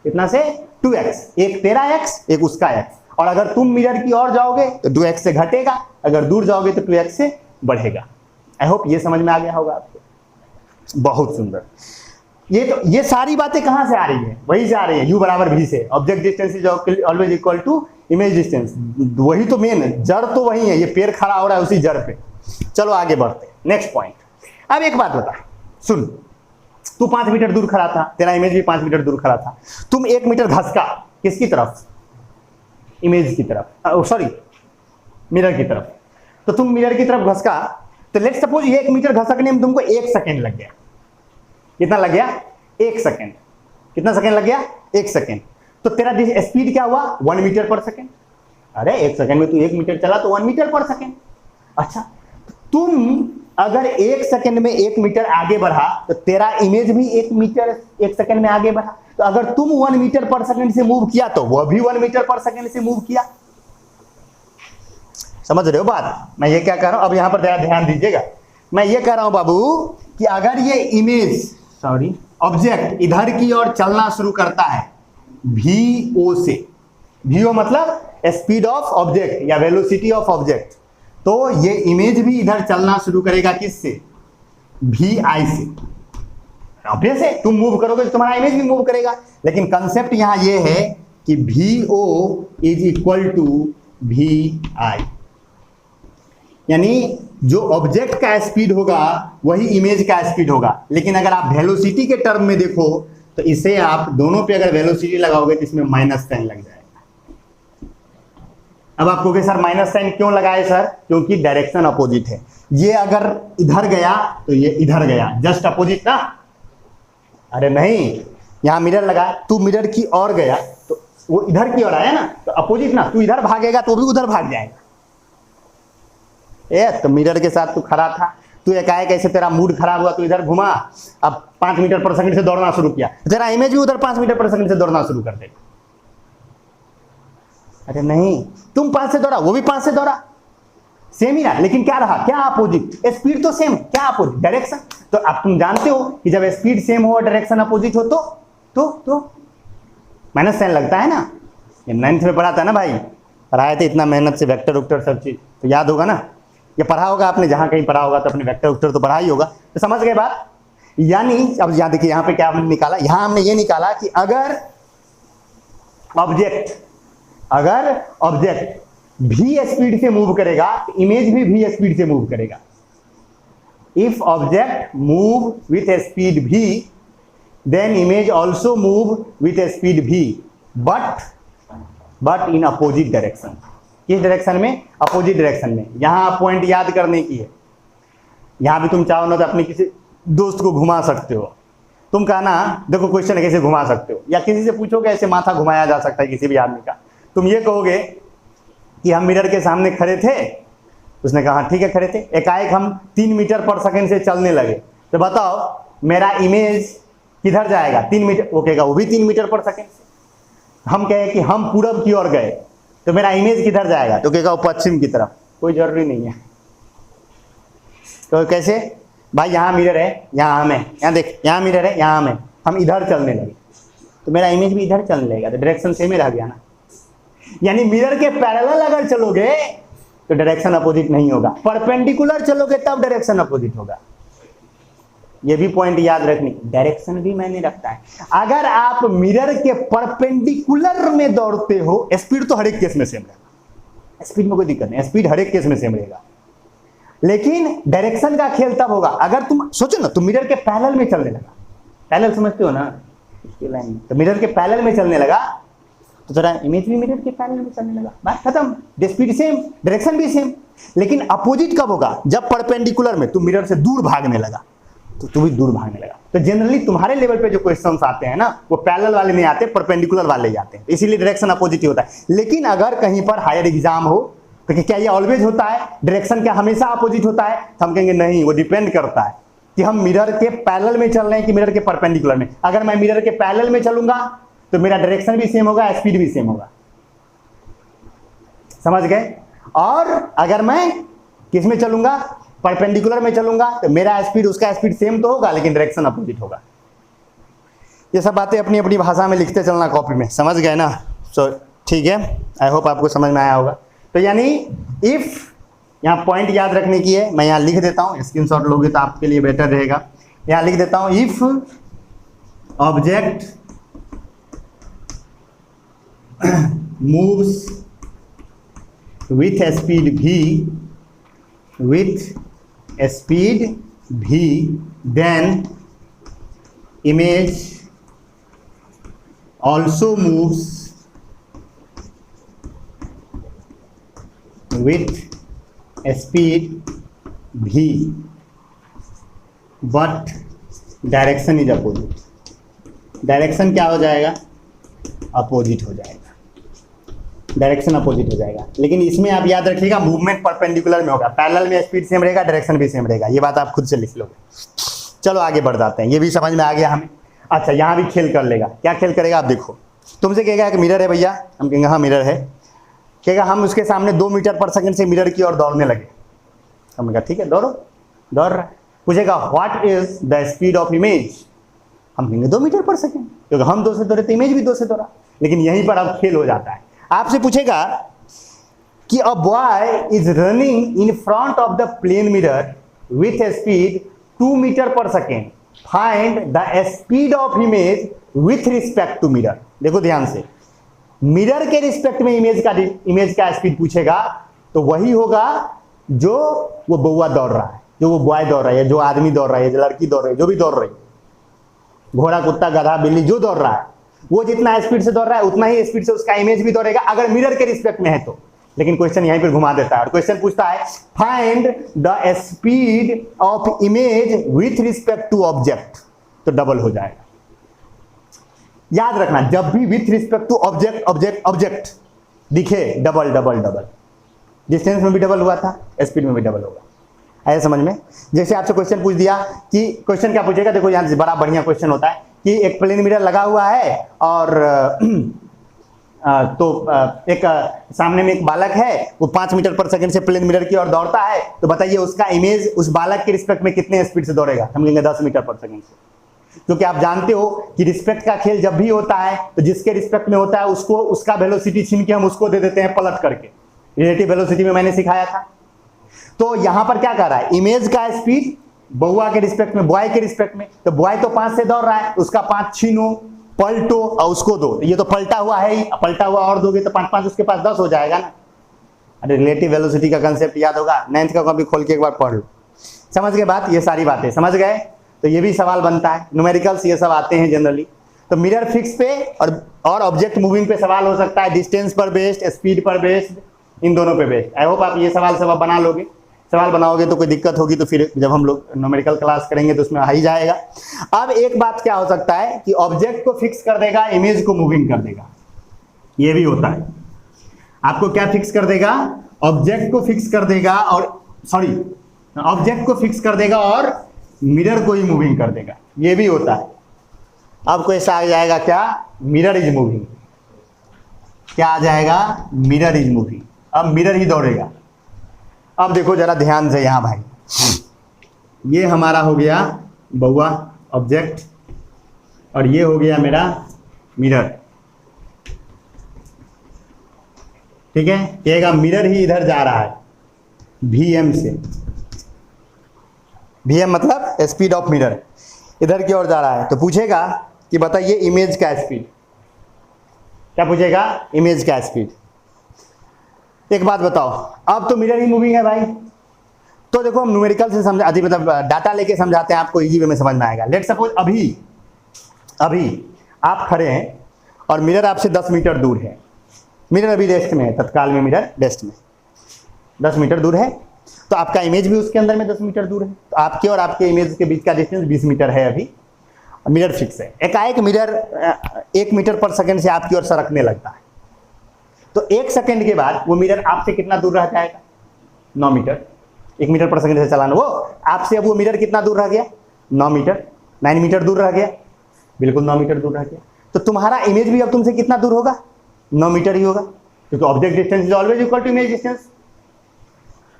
कितना से? 2x। एक तेरा x, एक उसका x। और अगर तुम मिरर की ओर जाओगे तो 2x से घटेगा, अगर दूर जाओगे तो 2x से बढ़ेगा। आई होप ये समझ में आ गया होगा आपको। बहुत सुंदर। ये सारी बातें कहां से आ रही है? वही से आ रही है, u बराबर v से। Object distance is always equal to image distance. वही तो मेन है, जड़ तो वही है, ये पेड़ खड़ा हो रहा है उसी जड़ पे। चलो आगे बढ़ते हैं, नेक्स्ट पॉइंट। अब एक बात बता, सुन, तू 5 मीटर दूर खड़ा था, तेरा इमेज भी 5 मीटर दूर खड़ा था, तुम 1 मीटर घसका, किसकी तरफ? इमेज की तरफ, सॉरी मिरर की तरफ। तो तुम मिरर की तरफ घसका, तो लेट सपोज ये 1 मीटर घसकने में तुमको 1 सेकेंड लग गया। कितना लग गया? 1 सेकेंड। कितना सेकेंड लग गया? 1 सेकेंड। तो तेरा स्पीड क्या हुआ? 1 मीटर पर सेकेंड। अरे 1 सेकेंड में तू 1 मीटर चला तो 1 मीटर पर सेकेंड। अच्छा, तुम अगर 1 सेकंड में 1 मीटर आगे बढ़ा तो तेरा इमेज भी 1 मीटर 1 सेकंड में आगे बढ़ा। तो अगर तुम 1 मीटर पर सेकंड से मूव किया तो वह भी 1 मीटर पर सेकंड से मूव किया। समझ रहे हो बात? मैं ये क्या कह रहा हूं, अब यहां पर ध्यान दीजिएगा। मैं ये कह रहा हूं बाबू कि अगर ये इमेज ऑब्जेक्ट इधर की ओर चलना शुरू करता है VO से, VO मतलब स्पीड ऑफ ऑब्जेक्ट या वेलोसिटी ऑफ ऑब्जेक्ट, तो ये इमेज भी इधर चलना शुरू करेगा किससे? VI से। ऑब्वियस है, तुम मूव करोगे तो तुम्हारा इमेज भी मूव करेगा। लेकिन कंसेप्ट यहां ये है कि VO is equal to VI, यानी जो ऑब्जेक्ट का स्पीड होगा वही इमेज का स्पीड होगा। लेकिन अगर आप वेलोसिटी के टर्म में देखो तो इसे आप दोनों पे अगर वेलोसिटी लगाओगे तो इसमें माइनस साइन लग जाएगा। अब आप कहोगे सर माइनस साइन क्यों लगाए सर? क्योंकि डायरेक्शन अपोजिट है। ये अगर इधर गया तो ये इधर गया, जस्ट अपोजिट ना। अरे नहीं, यहां मिरर लगा, तू मिरर की ओर गया तो वो इधर की ओर आया ना, तो अपोजिट ना। तू इधर भागेगा तो वो भी उधर भाग जाएगा। तो मिरर के साथ तू खड़ा था, तू एकाएक ऐसे तेरा मूड खराब हुआ, तू इधर घुमा, अब 5 मीटर पर सेकंड से दौड़ना शुरू किया, तेरा इमेज भी उधर 5 मीटर पर सेकंड से दौड़ना शुरू कर देगा। अरे नहीं, तुम 5 से दौड़ा, वो भी 5 से दौड़ा, सेम ही रहा, लेकिन क्या रहा? क्या अपोजिट? स्पीड तो सेम, क्या अपोजिट? डायरेक्शन। तो अब तुम जानते हो कि जब स्पीड सेम हो और डायरेक्शन अपोजिट हो तो माइनस साइन लगता है ना। ये 9th में पढ़ा था ना भाई, पढ़ाए थे इतना मेहनत से, वेक्टर वेक्टर सब चीज तो याद होगा ना। ये पढ़ा होगा आपने, जहां कहीं पढ़ा होगा तो अपने वेक्टर वेक्टर तो पढ़ा ही होगा। तो समझ गए बात? यानी अब यहां देखिए, यहां पे क्या हमने निकाला? यहां हमने ये निकाला कि अगर ऑब्जेक्ट भी स्पीड से मूव करेगा तो इमेज भी स्पीड से मूव करेगा। If object move with speed v, then image also move with speed v, but in opposite direction. किस डायरेक्शन में? अपोजिट डायरेक्शन में। यहां आप पॉइंट याद करने की है। यहां भी तुम चाहो ना तो अपने किसी दोस्त को घुमा सकते हो। तुम कहना देखो क्वेश्चन कैसे घुमा सकते हो, या किसी से पूछोगे ऐसे माथा घुमाया जा सकता है किसी भी आदमी का। तुम ये कहोगे कि हम मिरर के सामने खड़े थे, उसने कहा ठीक है खड़े थे, एकाएक हम 3 मीटर पर सेकंड से चलने लगे, तो बताओ मेरा इमेज किधर जाएगा? 3 मीटर। वो कहेगा वो भी 3 मीटर पर सेकंड से। हम कहे कि हम पूरब की ओर गए तो मेरा इमेज किधर जाएगा? तो कहेगा वो पश्चिम की तरफ। कोई जरूरी नहीं है। तो कैसे भाई? यहाँ मिरर है, यहाँ हम है, यहाँ देख, यहाँ मिरर है, यहाँ हम इधर चलने लगे तो मेरा इमेज भी इधर चलने लगेगा, तो डायरेक्शन सेम ही रह गया ना। यानी मिरर के पैरेलल अगर चलोगे तो डायरेक्शन अपोजिट नहीं होगा, परपेंडिकुलर चलोगे तब डायरेक्शन अपोजिट होगा। ये भी पॉइंट याद रखनी। डायरेक्शन भी मैंने रखता है। अगर आप मिरर के परपेंडिकुलर में दौड़ते हो, स्पीड तो हर एक केस में सेम रहेगा, स्पीड में कोई दिक्कत नहीं, स्पीड हर एक केस में सेम रहेगा, लेकिन डायरेक्शन का खेल तब होगा अगर तुम सोचो ना, तुम मिरर के पैरेलल में चलने लगा। पैरेलल समझते हो ना, इसकी लाइन में, तो मिरर के पैरेलल में चलने लगा तो तेरा इमेज भी मिरर के पैरेलल में चलने लगा, बात खत्म। स्पीड सेम, डायरेक्शन भी सेम। लेकिन अपोजिट कब होगा? जब परपेंडिकुलर में तुम मिरर से दूर भागने लगा तो तू भी दूर भागने लगा। तो जनरली तुम्हारे लेवल पे जो क्वेश्चंस आते हैं ना, वो पैरेलल वाले नहीं आते, परपेंडिकुलर वाले ही आते हैं, इसीलिए डायरेक्शन अपोजिट ही होता है। लेकिन अगर कहीं पर हायर एग्जाम हो तो क्या ये ऑलवेज होता है? डायरेक्शन क्या हमेशा अपोजिट होता है? तो हम कहेंगे नहीं, वो डिपेंड करता है कि हम मिरर के पैरेलल में चल रहे हैं कि मिरर के परपेंडिकुलर में। अगर मैं मिरर के पैरेलल में चलूंगा तो मेरा डायरेक्शन भी सेम होगा, स्पीड भी सेम होगा। समझ गए? और अगर मैं किस में चलूंगा? परपेंडिकुलर में चलूंगा तो मेरा स्पीड उसका स्पीड सेम तो होगा, लेकिन डायरेक्शन अपोजिट होगा। ये सब बातें अपनी अपनी भाषा में लिखते चलना कॉपी में, समझ गए ना? सो ठीक है, आई होप आपको समझ में आया होगा। तो यानी इफ, यहाँ पॉइंट याद रखने की है, मैं यहाँ लिख देता हूँ, स्क्रीनशॉट लोगे तो आपके लिए बेटर रहेगा। यहाँ लिख देता हूँ, if object moves with speed v, then image also moves with speed v, but direction is opposite। Direction क्या हो जाएगा? अपोजिट हो जाएगा। डायरेक्शन अपोजिट हो जाएगा। लेकिन इसमें आप याद रखिएगा मूवमेंट परपेंडिकुलर में होगा, पैरेलल में स्पीड सेम रहेगा, डायरेक्शन भी सेम रहेगा। ये बात आप खुद से लिख लोगे। चलो आगे बढ़ जाते हैं, ये भी समझ में आ गया हमें। अच्छा यहाँ भी खेल कर लेगा। क्या खेल करेगा आप देखो, तुमसे कहेगा एक मिरर है भैया, हम कहेंगे हाँ मिरर है। कहेगा हम उसके सामने 2 मीटर पर सेकंड से मिरर की ओर दौड़ने लगे। हमने कहा ठीक है दौड़ो, दौड़ रहा है। पूछेगा what is the speed of image, हम कहेंगे 2 मीटर पर सेकंड, क्योंकि हम 2 से दौड़े तो इमेज भी 2 से दौड़ा। लेकिन यहीं पर अब खेल हो जाता है। आपसे पूछेगा कि a boy is running in front of the plane mirror with a speed 2 metre per second, find the speed of image with respect to mirror. देखो ध्यान से, मिरर के रिस्पेक्ट में इमेज का स्पीड पूछेगा तो वही होगा जो वो बउआ दौड़ रहा है, जो वो बॉय दौड़ रहा है, जो आदमी दौड़ रहा है, जो लड़की दौड़ रही है, जो भी दौड़ रही है, घोड़ा कुत्ता गधा बिल्ली जो दौड़ रहा है, वो जितना स्पीड से दौड़ रहा है उतना ही स्पीड से उसका इमेज भी दौड़ेगा, अगर मिरर के रिस्पेक्ट में है तो। लेकिन क्वेश्चन यहीं पर घुमा देता है और क्वेश्चन पूछता है find the speed of image with respect to object, तो डबल हो जाएगा। याद रखना जब भी with respect to object object object दिखे डबल डबल डबल, डिस्टेंस में भी डबल हुआ था, स्पीड में भी डबल होगा। ऐसे समझ में। जैसे आपसे क्वेश्चन पूछ दिया कि क्वेश्चन क्या पूछेगा, देखो यहाँ से बड़ा बढ़िया क्वेश्चन होता है कि एक प्लेन मिरर लगा हुआ है और एक सामने में एक बालक है, वो 5 मीटर पर सेकंड से प्लेन मिरर की ओर दौड़ता है, तो बताइए उसका इमेज उस बालक के रिस्पेक्ट में कितने स्पीड से दौड़ेगा। हम कहेंगे 10 मीटर पर सेकंड से, क्योंकि आप जानते हो कि रिस्पेक्ट का खेल जब भी होता है तो जिसके रिस्पेक्ट में होता है उसको उसका वेलोसिटी छीन के हम उसको दे देते हैं पलट करके। रिलेटिव वेलोसिटी में मैंने सिखाया था। तो यहां पर क्या कर रहा है, इमेज का स्पीड बउआ के रिस्पेक्ट में, बॉय के रिस्पेक्ट में, तो बॉय तो 5 से दौड़ रहा है, उसका 5 छीनो, पलटो और उसको दो। ये तो पलटा हुआ है ही, पलटा हुआ और दोगे तो 5 उसके पास 10 हो जाएगा ना। अरे रिलेटिव वेलोसिटी का कंसेप्ट याद होगा, 9th का कॉपी खोल के एक बार पढ़ लो। समझ गए बात, ये सारी बातें समझ गए। तो ये भी सवाल बनता है, न्यूमेरिकल्स ये सब आते हैं जनरली। तो मिरर फिक्स पे और ऑब्जेक्ट मूविंग पे सवाल हो सकता है, डिस्टेंस पर बेस्ड, स्पीड पर बेस्ड, इन दोनों पे बेस्ड। आई होप आप ये सवाल सब बना लोगे। सवाल बनाओगे तो कोई दिक्कत होगी तो फिर जब हम लोग न्यूमेरिकल क्लास करेंगे तो उसमें आ ही जाएगा। अब एक बात क्या हो सकता है कि ऑब्जेक्ट को फिक्स कर देगा, इमेज को मूविंग कर देगा। ये भी होता है। आपको क्या फिक्स कर देगा, ऑब्जेक्ट को फिक्स कर देगा और ऑब्जेक्ट को फिक्स कर देगा और मिरर को ही मूविंग कर देगा। ये भी होता है। आपको ऐसा आ जाएगा क्या, मिरर इज मूविंग। क्या आ जाएगा, मिरर इज मूविंग। अब मिरर ही दौड़ेगा। अब देखो जरा ध्यान से यहां भाई, ये हमारा हो गया बउआ ऑब्जेक्ट और ये हो गया मेरा मिरर। ठीक है, कहेगा मिरर ही इधर जा रहा है VM से। VM मतलब स्पीड ऑफ मिरर, इधर की ओर जा रहा है। तो पूछेगा कि बताइए इमेज का स्पीड। क्या पूछेगा, इमेज का स्पीड। एक बात बताओ, अब तो मिरर ही मूविंग है भाई, तो देखो हम न्यूमेरिकल से समझा, मतलब डाटा लेके समझाते हैं, आपको इजी वे में समझ में आएगा। लेट सपोज अभी आप खड़े हैं और मिरर आपसे 10 मीटर दूर है। मिरर अभी रेस्ट में है, तत्काल में मिरर रेस्ट में 10 मीटर दूर है, तो आपका इमेज भी उसके अंदर में 10 मीटर दूर है। तो आपके और आपके इमेज के बीच का डिस्टेंस 20 मीटर है। अभी मिरर फिक्स है। एकाएक मिरर 1 मीटर पर सेकंड से आपकी ओर सरकने लगता है, तो 1 सेकंड के बाद वो मिरर आपसे कितना दूर रह जाएगा, 9 मीटर। 1 मीटर पर सेकंड से चलाना वो आपसे, अब वो मिरर कितना दूर रह गया, 9 मीटर। 9 मीटर दूर रह गया, बिल्कुल 9 मीटर दूर रह गया। तो तुम्हारा इमेज भी अब तुमसे कितना दूर होगा, 9 मीटर ही होगा, क्योंकि object distance is always equal to image distance.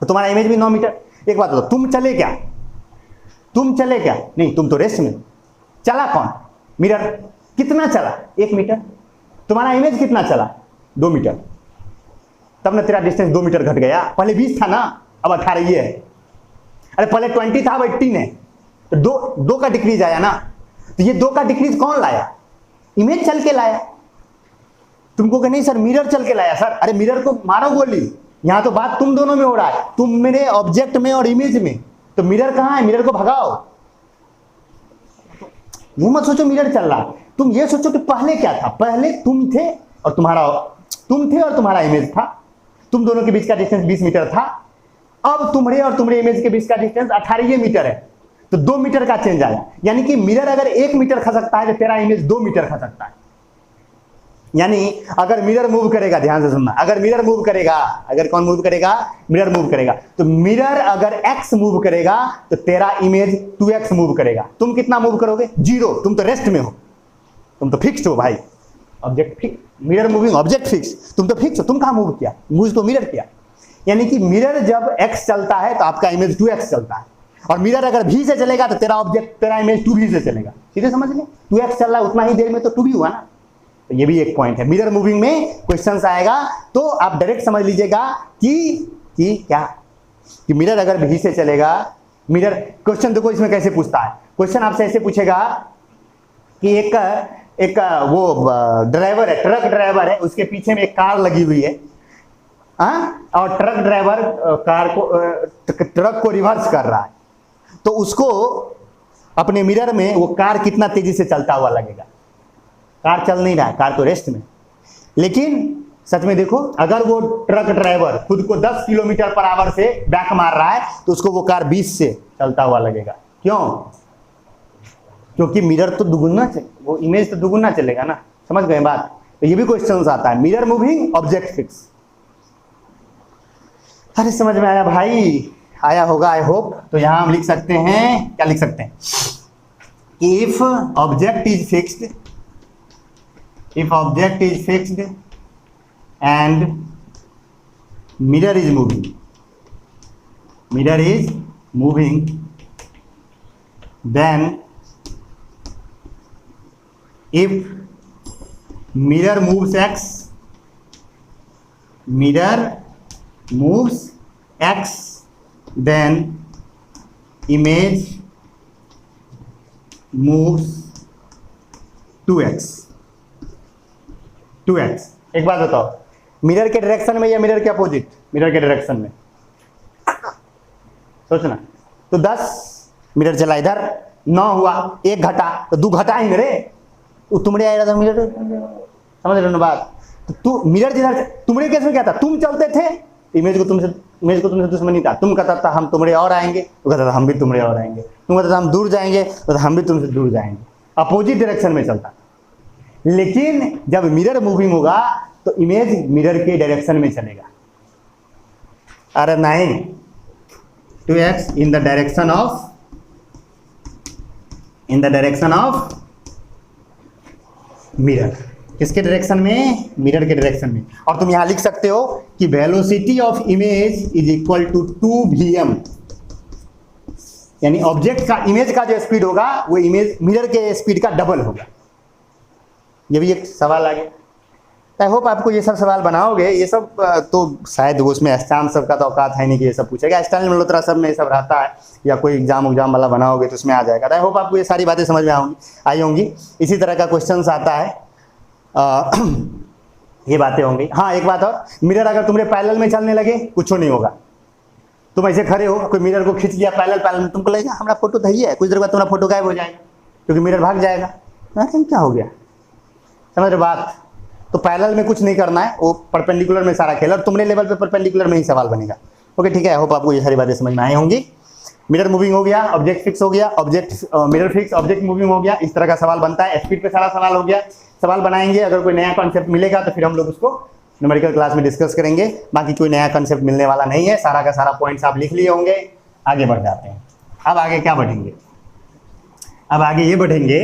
तो तुम्हारा इमेज भी 9 मीटर। एक बात बताओ, तुम चले क्या, नहीं तुम तो रेस्ट में। चला कौन, मिरर। कितना चला, 1 मीटर। तुम्हारा इमेज कितना चला, 2 मीटर। तब ना तेरा डिस्टेंस 2 मीटर घट गया। पहले 20 था ना, अब 18 ये है। अरे पहले 20 था, अब 18 है, तो 2 का डिक्रीज आया ना। तो ये 2 का डिक्रीज कौन लाया, इमेज चल के लाया। तुमको कह नहीं सर मिरर चल के लाया। सर अरे मिरर को मारो गोली, यहां तो बात तुम दोनों में हो रहा है, तुम मेरे ऑब्जेक्ट में और इमेज में। तो मिरर कहां है, मिरर को भगाओ। वो मत सोचो मिरर चल रहा, तुम ये सोचो कि पहले क्या था। पहले तुम थे और तुम्हारा इमेज था, तुम दोनों के बीच का डिस्टेंस 20 मीटर था। अब तुम्हारे और तुम्हारे इमेज के बीच का डिस्टेंस 18 मीटर है, तो 2 मीटर का चेंज आया। यानी कि मिरर अगर 1 मीटर खा सकता है तो तेरा इमेज 2 मीटर खा सकता है। यानी अगर मिरर मूव करेगा, ध्यान से सुनना, अगर मिरर मूव करेगा, अगर कौन मूव करेगा, मिरर मूव करेगा, तो मिरर अगर x मूव करेगा तो तेरा इमेज 2x मूव करेगा। तुम कितना मूव करोगे? 0। तुम तो रेस्ट में हो, तुम तो फिक्स्ड हो भाई। Object fix, mirror moving, object fix, तुम तो फिक्स हो, तुम कहां मूव किया? मूव तो मिरर किया। यानी कि मिरर जब x चलता है तो आपका इमेज 2x चलता है, और मिरर अगर v से चलेगा तो तेरा ऑब्जेक्ट, तेरा इमेज 2v से चलेगा। सीधे समझ ले, 2x चल रहा है उतना ही देर में तो 2v हुआ ना। तो ये भी एक पॉइंट है। मिरर मूविंग में क्वेश्चंस आएगा तो आप डायरेक्ट समझ लीजिएगा कि क्या, कि मिरर अगर भी से चलेगा, मिरर, क्वेश्चन देखो इसमें कैसे पूछता है। क्वेश्चन आपसे ऐसे पूछेगा कि एक वो ड्राइवर है, ट्रक ड्राइवर है, उसके पीछे में एक कार लगी हुई है, और ट्रक ड्राइवर ट्रक को रिवर्स कर रहा है, तो उसको अपने मिरर में वो कार कितना तेजी से चलता हुआ लगेगा। कार चल नहीं रहा है, कार तो रेस्ट में। लेकिन सच में देखो, अगर वो ट्रक ड्राइवर खुद को 10 किलोमीटर पर आवर से बैक मार रहा है तो उसको वो कार 20 से चलता हुआ लगेगा। क्यों? क्योंकि मिरर तो दुगुना वो इमेज तो दुगुना चलेगा ना। समझ गए बात? तो ये भी क्वेश्चन आता है, मिरर मूविंग, ऑब्जेक्ट फिक्स। अरे समझ में आया भाई? आया होगा आई होप। तो यहां हम लिख सकते हैं, क्या लिख सकते हैं? If object is fixed, if object is fixed and mirror is moving, mirror is moving, then if mirror moves x, mirror moves x, then image moves 2x। 2x। एक बात बताओ, मिरर के डायरेक्शन में या मिरर के opposite? Mirror के direction में। सोचना, तो 10 मिरर चला इधर, 9 हुआ, 1 घटा तो 2 घटा ही मेरे, तुमड़े आएगा तो मिरर, समझ रहे हो ना बात? तो तू मिरर जिधर, तुमड़े केस में क्या था? तुम चलते थे, इमेज को तुमसे दुश्मनी था। तुम कहता था हम तुमड़े और आएंगे, तो कहता था हम भी तुमड़े और आएंगे। तुम कहता था हम दूर जाएंगे, तो हम भी तुमसे दूर जाएंगे। अपोजिट डायरेक्शन में चलता। लेकिन जब मिरर मूविंग होगा तो इमेज मिरर के डायरेक्शन में चलेगा। अरे नहीं, 2x in the direction of mirror. किसके डायरेक्शन में? मिरर के डायरेक्शन में। और तुम यहां लिख सकते हो कि velocity of image is equal to 2vm, यानी ऑब्जेक्ट का, इमेज का जो स्पीड होगा वो इमेज मिरर के स्पीड का डबल होगा। ये भी एक सवाल आ गया। आई होप आपको ये सब सवाल बनाओगे। ये सब तो शायद वो उसमें एस्टाम सब का तो औकात है नहीं कि ये सब पूछेगा। एस्टाम मल्होत्रा सब में ये सब रहता है, या कोई एग्जाम वाला बनाओगे तो उसमें आ जाएगा। आई होप आपको ये सारी बातें समझ में आई होंगी। इसी तरह का क्वेश्चन आता है, ये बातें होंगी। हाँ, एक बात और, मिरर अगर तुम्हारे पैरेलल में चलने लगे कुछ नहीं होगा। तुम ऐसे खड़े हो, कोई मिरर को खींच लिया पैरेलल में, तुमको लगेगा हमारा फोटो तो ही है, कुछ देर बाद तुम्हारा फोटो गायब हो जाएगा क्योंकि मिरर भाग जाएगा। क्या हो गया? समझ रहे बात? तो पैरेलल में कुछ नहीं करना है, वो परपेंडिकुलर में सारा खेल, और तुमने लेवल पे परपेंडिकुलर में ही सवाल बनेगा। ओके ठीक है, होप आपको ये सारी बातें समझ में आई होंगी। मिरर मूविंग हो गया, ऑब्जेक्ट फिक्स हो गया, मिरर फिक्स, ऑब्जेक्ट मूविंग हो गया, इस तरह का सवाल बनता है। स्पीड पे सारा सवाल हो गया। सवाल बनाएंगे, अगर कोई नया कॉन्सेप्ट मिलेगा तो फिर हम लोग उसको न्यूमेरिकल क्लास में डिस्कस करेंगे। बाकी कोई नया कॉन्सेप्ट मिलने वाला नहीं है, सारा का सारा पॉइंट्स आप लिख लिए होंगे। आगे बढ़ जाते हैं। अब आगे क्या बढ़ेंगे? अब आगे ये बढ़ेंगे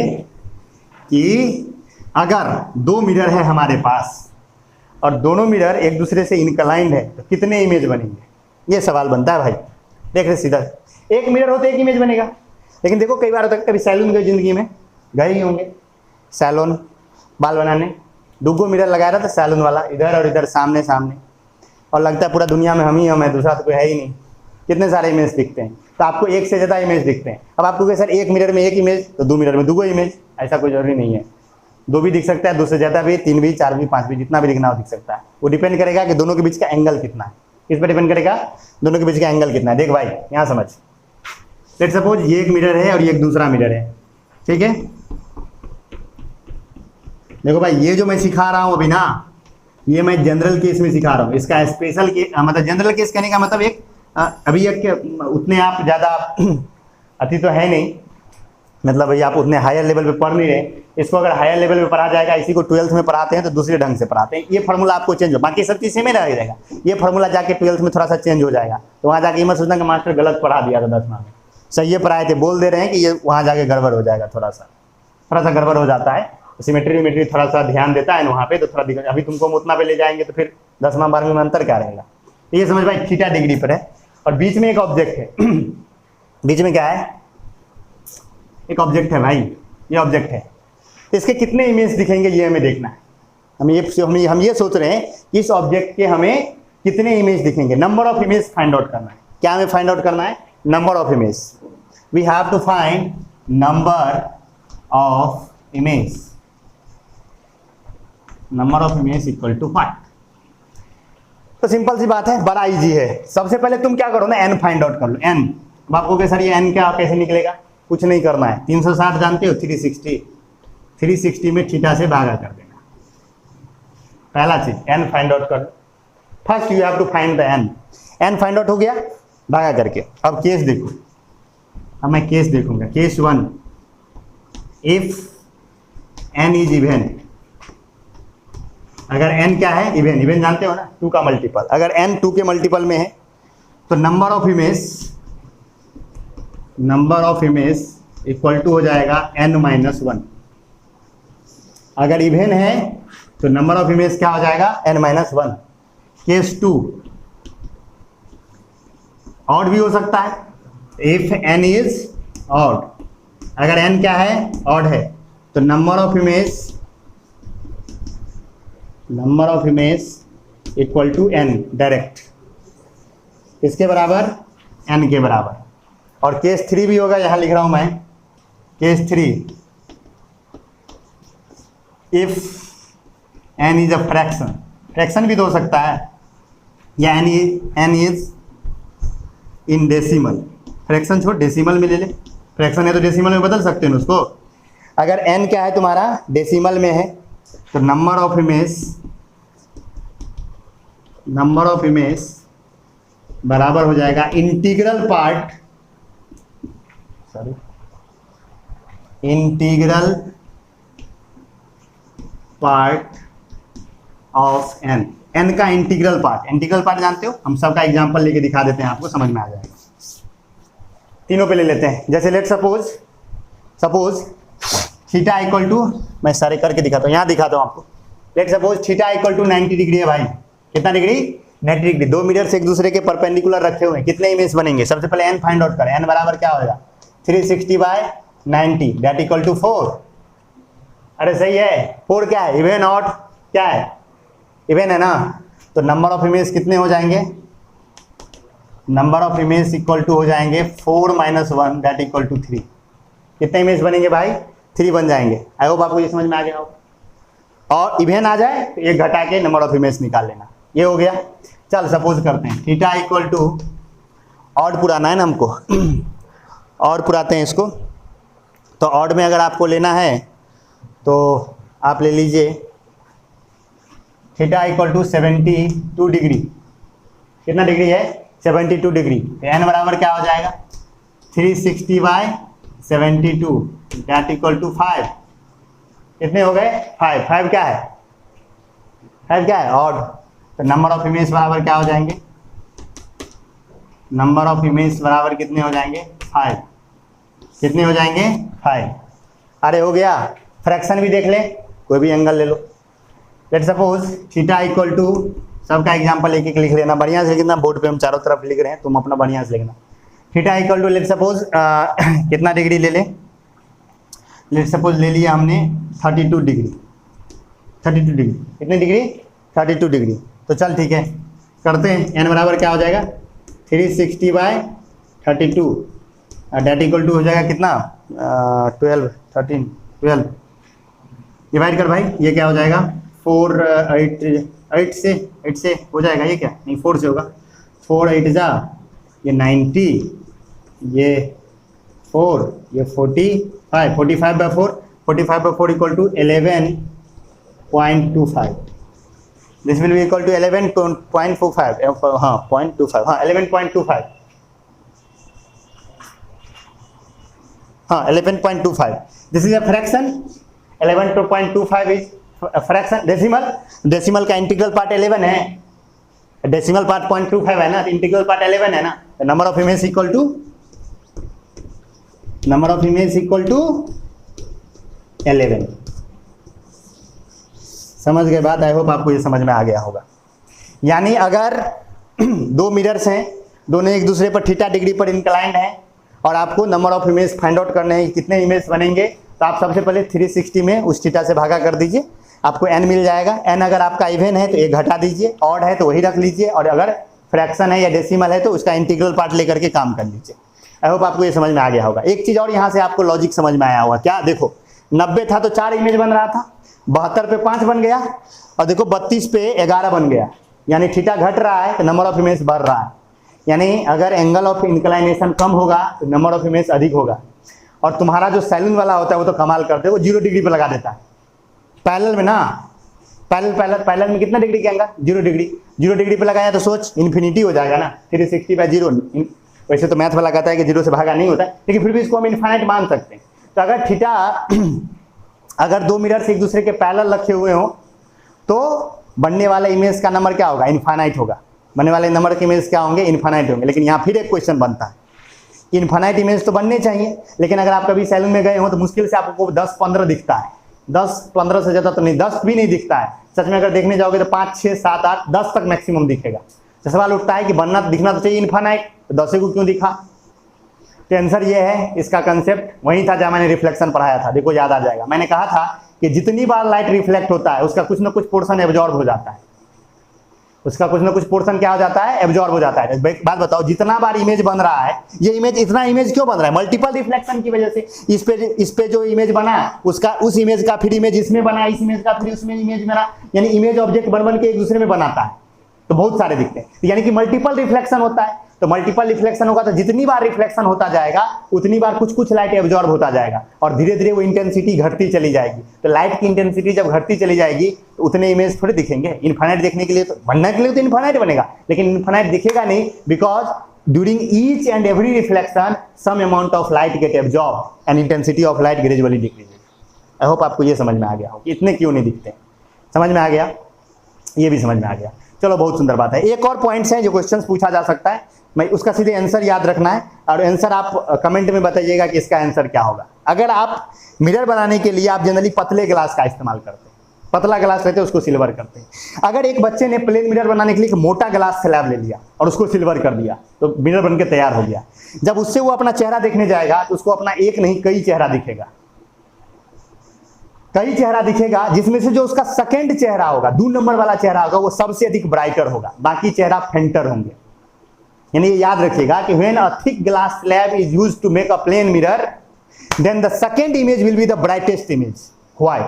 कि अगर 2 मिरर है हमारे पास और दोनों मिरर एक दूसरे से इनक्लाइंड है तो कितने इमेज बनेंगे? ये सवाल बनता है भाई। देख रहे सीधा, एक मिरर होते एक इमेज बनेगा। लेकिन देखो कई बार होता है, कभी सैलून गए जिंदगी में, गए ही होंगे सैलून बाल बनाने, 2 मिरर लगाया रहा था सैलून वाला, इधर और इधर सामने सामने, और लगता है पूरा दुनिया में हम ही हम है, दूसरा तो कोई है ही नहीं। कितने सारे इमेज दिखते हैं, तो आपको एक से ज़्यादा इमेज दिखते हैं। अब आपको सर एक मिरर में एक इमेज, तो 2 मिरर में 2 इमेज, ऐसा कोई जरूरी नहीं है। 2 भी दिख सकता है, 2 से ज़्यादा भी, 3 भी, 4 भी, 5 भी, जितना भी दिखना हो दिख सकता है। वो डिपेंड करेगा कि दोनों के बीच का एंगल कितना है। किस पर डिपेंड करेगा? दोनों के बीच का एंगल कितना है। देख भाई यहाँ समझ, लेट्स सपोज ये एक मिरर है और ये एक दूसरा मिरर है, ठीक है। देखो भाई, ये जो मैं सिखा रहा हूँ अभी ना, ये मैं जनरल केस में सिखा रहा हूँ। इसका स्पेशल केस, मतलब जनरल केस कहने का मतलब एक अभी एक उतने आप ज़्यादा अति तो है नहीं, मतलब भाई आप उतने हायर लेवल पे पढ़ नहीं रहे, इसको अगर हायर लेवल पे पढ़ा जाएगा, इसी को 12th में पढ़ाते हैं तो दूसरे ढंग से पढ़ाते हैं, ये फार्मूला आपको चेंज हो, बाकी सब चीज़ सेम ही रहेगा, ये फार्मूला जाके 12th में थोड़ा सा चेंज हो जाएगा। तो वहाँ जाके ये मत सोचना कि मास्टर गलत पढ़ा दिया था 10वां में, सही ये पढ़ाए थे, बोल दे रहे हैं कि ये वहाँ जाके गड़बड़ हो जाएगा, थोड़ा सा गड़बड़ हो जाता है। सिमेट्री थोड़ा सा ध्यान देता है वहाँ पे, तो थोड़ा दिक्कत। अभी तुमको उतना पे ले जाएंगे तो फिर 10वां 12वीं में अंतर क्या रहेगा। ये समझ भाई थीटा डिग्री पर है, और बीच में एक ऑब्जेक्ट है बीच में क्या है, एक ऑब्जेक्ट है भाई, ये ऑब्जेक्ट है, तो इसके कितने इमेज दिखेंगे ये हमें देखना है। हम ये सोच रहे हैं कि इस ऑब्जेक्ट के हमें कितने इमेज दिखेंगे, number of image find out करना है। क्या हमें फाइंड आउट करना है, number of image. We have to find number of image, number of image equal to 5। तो सिंपल सी बात है, बड़ा इजी है। सबसे पहले तुम क्या करो ना, एन फाइंड आउट कर लो। एन, अब आपको क्या सर ये एन क्या कैसे निकलेगा, कुछ नहीं करना है, 360 जानते हो, 360 में थीटा से भागा कर देना। पहला चीज एन फाइंड आउट कर लो। First you have to find the N. N find out हो गया भागा करके। अब केस देखो, अब मैं केस देखूंगा, case 1, if n is even, अगर n क्या है, इवन जानते हो ना, 2 का मल्टीपल, अगर n 2 के मल्टीपल में है तो number of image equal to हो जाएगा n-1। अगर इवन है तो नंबर ऑफ इमेज क्या हो जाएगा, n-1। केस 2 ऑड भी हो सकता है, इफ n इज ऑड, अगर n क्या है, ऑड है, तो number of image equal to n direct, किसके बराबर, n के बराबर। और केस 3 भी होगा, यहां लिख रहा हूं मैं, case 3, if n is a fraction भी तो हो सकता है, या n is in decimal, fraction छोड़ डेसिमल में ले ले, फ्रैक्शन है तो डेसिमल में बदल सकते हैं उसको। अगर n क्या है तुम्हारा, डेसिमल में है, तो नंबर ऑफ इमेज बराबर हो जाएगा integral part of n। n का इंटीग्रल पार्ट जानते हो, हम सबका एग्जांपल लेके दिखा देते हैं, आपको समझ में आ जाएगा। तीनों पे ले लेते हैं, जैसे let suppose theta equal to, मैं सारे करके दिखाता हूँ, यहाँ दिखाता हूँ आपको। Let suppose theta equal to 90 degree है भाई, कितना डिग्री, 90 डिग्री। 2 मीटर से एक दूसरे के परपेंडिकुलर रखे हुए हैं, कितने इमेज बनेंगे। सबसे पहले n फाइंड आउट करें, n बराबर क्या होगा, 360/90 दैट इक्वल टू 4। अरे सही है, 4 क्या है, इवन ऑड क्या है, इवन है ना, तो नंबर ऑफ इमेज कितने हो जाएंगे, number of image equal to हो जाएंगे 4 - 1 दैट इक्वल टू 3। कितने इमेज बनेंगे भाई, 3 बन जाएंगे। आई होप आपको ये समझ में आ गया होगा। और इवन आ जाए तो ये घटा के नंबर ऑफ इमेज निकाल लेना, ये हो गया। चल सपोज करते हैं थीटा इक्वल टू, ऑड पुराना है ना हमको और पुराते हैं इसको। तो ऑड में अगर आपको लेना है तो आप ले लीजिए थीटा इक्वल टू 72 डिग्री। कितना डिग्री है, 72 डिग्री। तो एन बराबर क्या हो जाएगा, 360/72 दैट इक्वल टू 5। कितने हो गए, 5 क्या है, 5 क्या है, ऑड। तो नंबर ऑफ इमेज बराबर क्या हो जाएंगे, नंबर ऑफ इमेज बराबर कितने हो जाएंगे, 5। कितने हो जाएंगे, 5। अरे हो गया। फ्रैक्शन भी देख ले, कोई भी एंगल ले लो। Let suppose theta equal to, सबका एग्जांपल एक एक लिख लेना, बढ़िया से लिखना, बोर्ड पे हम चारों तरफ लिख रहे हैं, तुम अपना बढ़िया से लिखना। Theta equal to let suppose कितना डिग्री ले ले, लेट सपोज ले लिया हमने 32 डिग्री। 32 डिग्री, कितने डिग्री, 32 डिग्री। तो चल ठीक है, करते हैं। एन बराबर क्या हो जाएगा, 360/32 डेट इक्वल टू हो जाएगा कितना, 12 डिवाइड कर भाई, ये क्या हो जाएगा, 4 8 से हो जाएगा, ये क्या नहीं 4 से होगा, 4 8 जा, ये 90, ये 4, ये 45, 45/4, 45/4 equal to 11.25। This will be equal to 11.25, हाँ 0.25, हाँ 11.25। हाँ 11.25, this is a fraction, 11.25 is fraction. Decimal का इंटीग्रल पार्ट 11 है, डेसिमल पार्ट 0.25 है ना, इंटीग्रल पार्ट 11 है ना, number of image equal to 11। समझ गए बात? आई होप आपको ये समझ में आ गया होगा। यानी अगर दो मिरर्स हैं, दोनों एक दूसरे पर थीटा डिग्री पर इंक्लाइंड हैं और आपको number of image find out करने हैं, कितने इमेज बनेंगे, तो आप सबसे पहले 360 में उस थीटा से भागा कर दीजिए, आपको n मिल जाएगा। n अगर आपका इवन है तो एक घटा दीजिए, ऑड है तो वही रख लीजिए, और अगर फ्रैक्शन है या डेसिमल है तो उसका इंटीग्रल पार्ट लेकर के काम कर लीजिए। आई होप आपको ये समझ में आ गया होगा। एक चीज़ और यहाँ से आपको लॉजिक समझ में आया होगा क्या, देखो 90 था तो 4 इमेज बन रहा था, 72 पे 5 बन गया, और देखो 32 पे 11 बन गया, यानी थीटा घट रहा है तो नंबर ऑफ इमेज बढ़ रहा है। यानी अगर एंगल ऑफ इंक्लाइनेशन कम होगा तो नंबर ऑफ इमेज अधिक होगा। और तुम्हारा जो सैलून वाला होता है वो तो कमाल करते हैं, वो 0 डिग्री पे लगा देता है पैरेलल में ना, पैरेलल में कितना डिग्री का एंगल, 0 डिग्री, 0 डिग्री पे लगाया तो सोच इन्फिनिटी हो जाएगा ना, 360/0। वैसे तो मैथ वाला कहता है कि 0 से भागा नहीं होता है, लेकिन फिर भी इसको हम इन्फाइनाइट मान सकते हैं। तो अगर थीटा अगर दो मिरर्स एक दूसरे के पैरेलल रखे हुए हो तो बनने वाले इमेज का नंबर क्या होगा, इन्फाइनाइट होगा। बनने वाले नंबर के इमेज क्या होंगे, इन्फाइनाइट होंगे। लेकिन यहाँ फिर एक क्वेश्चन बनता है, इन्फाइनाइट इमेज तो बनने चाहिए, लेकिन अगर आप कभी सैलून में गए हो तो मुश्किल से आपको 10-15 दिखता है, 10-15 से ज़्यादा तो नहीं, 10 भी नहीं दिखता है। सच में अगर देखने जाओगे तो 5, 6, 7, 8, 10 तक मैक्सिमम दिखेगा। तो सवाल उठता है कि बनना दिखना तो चाहिए इन्फाइनाइट, तो 10 को क्यों दिखा। तो आंसर ये है, इसका कंसेप्ट वही था जहाँ मैंने रिफ्लेक्शन पढ़ाया था, देखो याद आ जाएगा। मैंने कहा था कि जितनी बार लाइट रिफ्लेक्ट होता है उसका कुछ ना कुछ पोर्शन एब्जॉर्ब हो जाता है, उसका कुछ ना कुछ पोर्शन क्या हो जाता है, एब्जॉर्ब हो जाता है। बात बताओ, जितना बार इमेज बन रहा है, ये इमेज इतना इमेज क्यों बन रहा है, मल्टीपल रिफ्लेक्शन की वजह से। इस पे जो इमेज बना उसका उस इमेज का फिर इमेज इसमें बना, इस इमेज का फिर उसमें इमेज बना, यानी इमेज ऑब्जेक्ट बन के एक दूसरे में बनाता है, तो बहुत सारे दिखते हैं, यानी कि मल्टीपल रिफ्लेक्शन होता है। तो मल्टीपल रिफ्लेक्शन होगा तो जितनी बार रिफ्लेक्शन होता जाएगा उतनी बार कुछ कुछ लाइट एब्जॉर्ब होता जाएगा, और धीरे धीरे वो इंटेंसिटी घटती चली जाएगी। तो लाइट की इंटेंसिटी जब घटती चली जाएगी तो उतने इमेज थोड़े दिखेंगे। इन्फाइनाइट देखने के लिए तो, बनने के लिए तो इन्फाइनाइट बनेगा, लेकिन इन्फाइनाइट दिखेगा नहीं, because during each and every reflection some amount of light get absorb and intensity of light gradually decrease. I hope आपको ये समझ में आ गया हो कि इतने क्यों नहीं दिखते। समझ में आ गया, ये भी समझ में आ गया। चलो बहुत सुंदर बात है। एक और पॉइंट्स हैं जो क्वेश्चंस पूछा जा सकता है, मैं उसका सीधे आंसर याद रखना है, और आंसर आप कमेंट में बताइएगा कि इसका आंसर क्या होगा। अगर आप मिरर बनाने के लिए आप जनरली पतले ग्लास का इस्तेमाल करते हैं, पतला ग्लास रहते हैं उसको सिल्वर करते हैं। अगर एक बच्चे ने प्लेन मिरर बनाने के लिए एक मोटा ग्लास स्लैब ले लिया और उसको सिल्वर कर दिया तो मिरर बन के तैयार हो गया। जब उससे वो अपना चेहरा देखने जाएगा तो उसको अपना एक नहीं कई चेहरा दिखेगा, कई चेहरा दिखेगा, जिसमें से जो उसका सेकंड चेहरा होगा, 2 नंबर वाला चेहरा होगा, वो सबसे अधिक ब्राइटर होगा, बाकी चेहरा फेंटर होंगे। यानी ये याद रखिएगा कि when a thick glass slab is used to make a plane mirror, then the second image will be the brightest image. Why?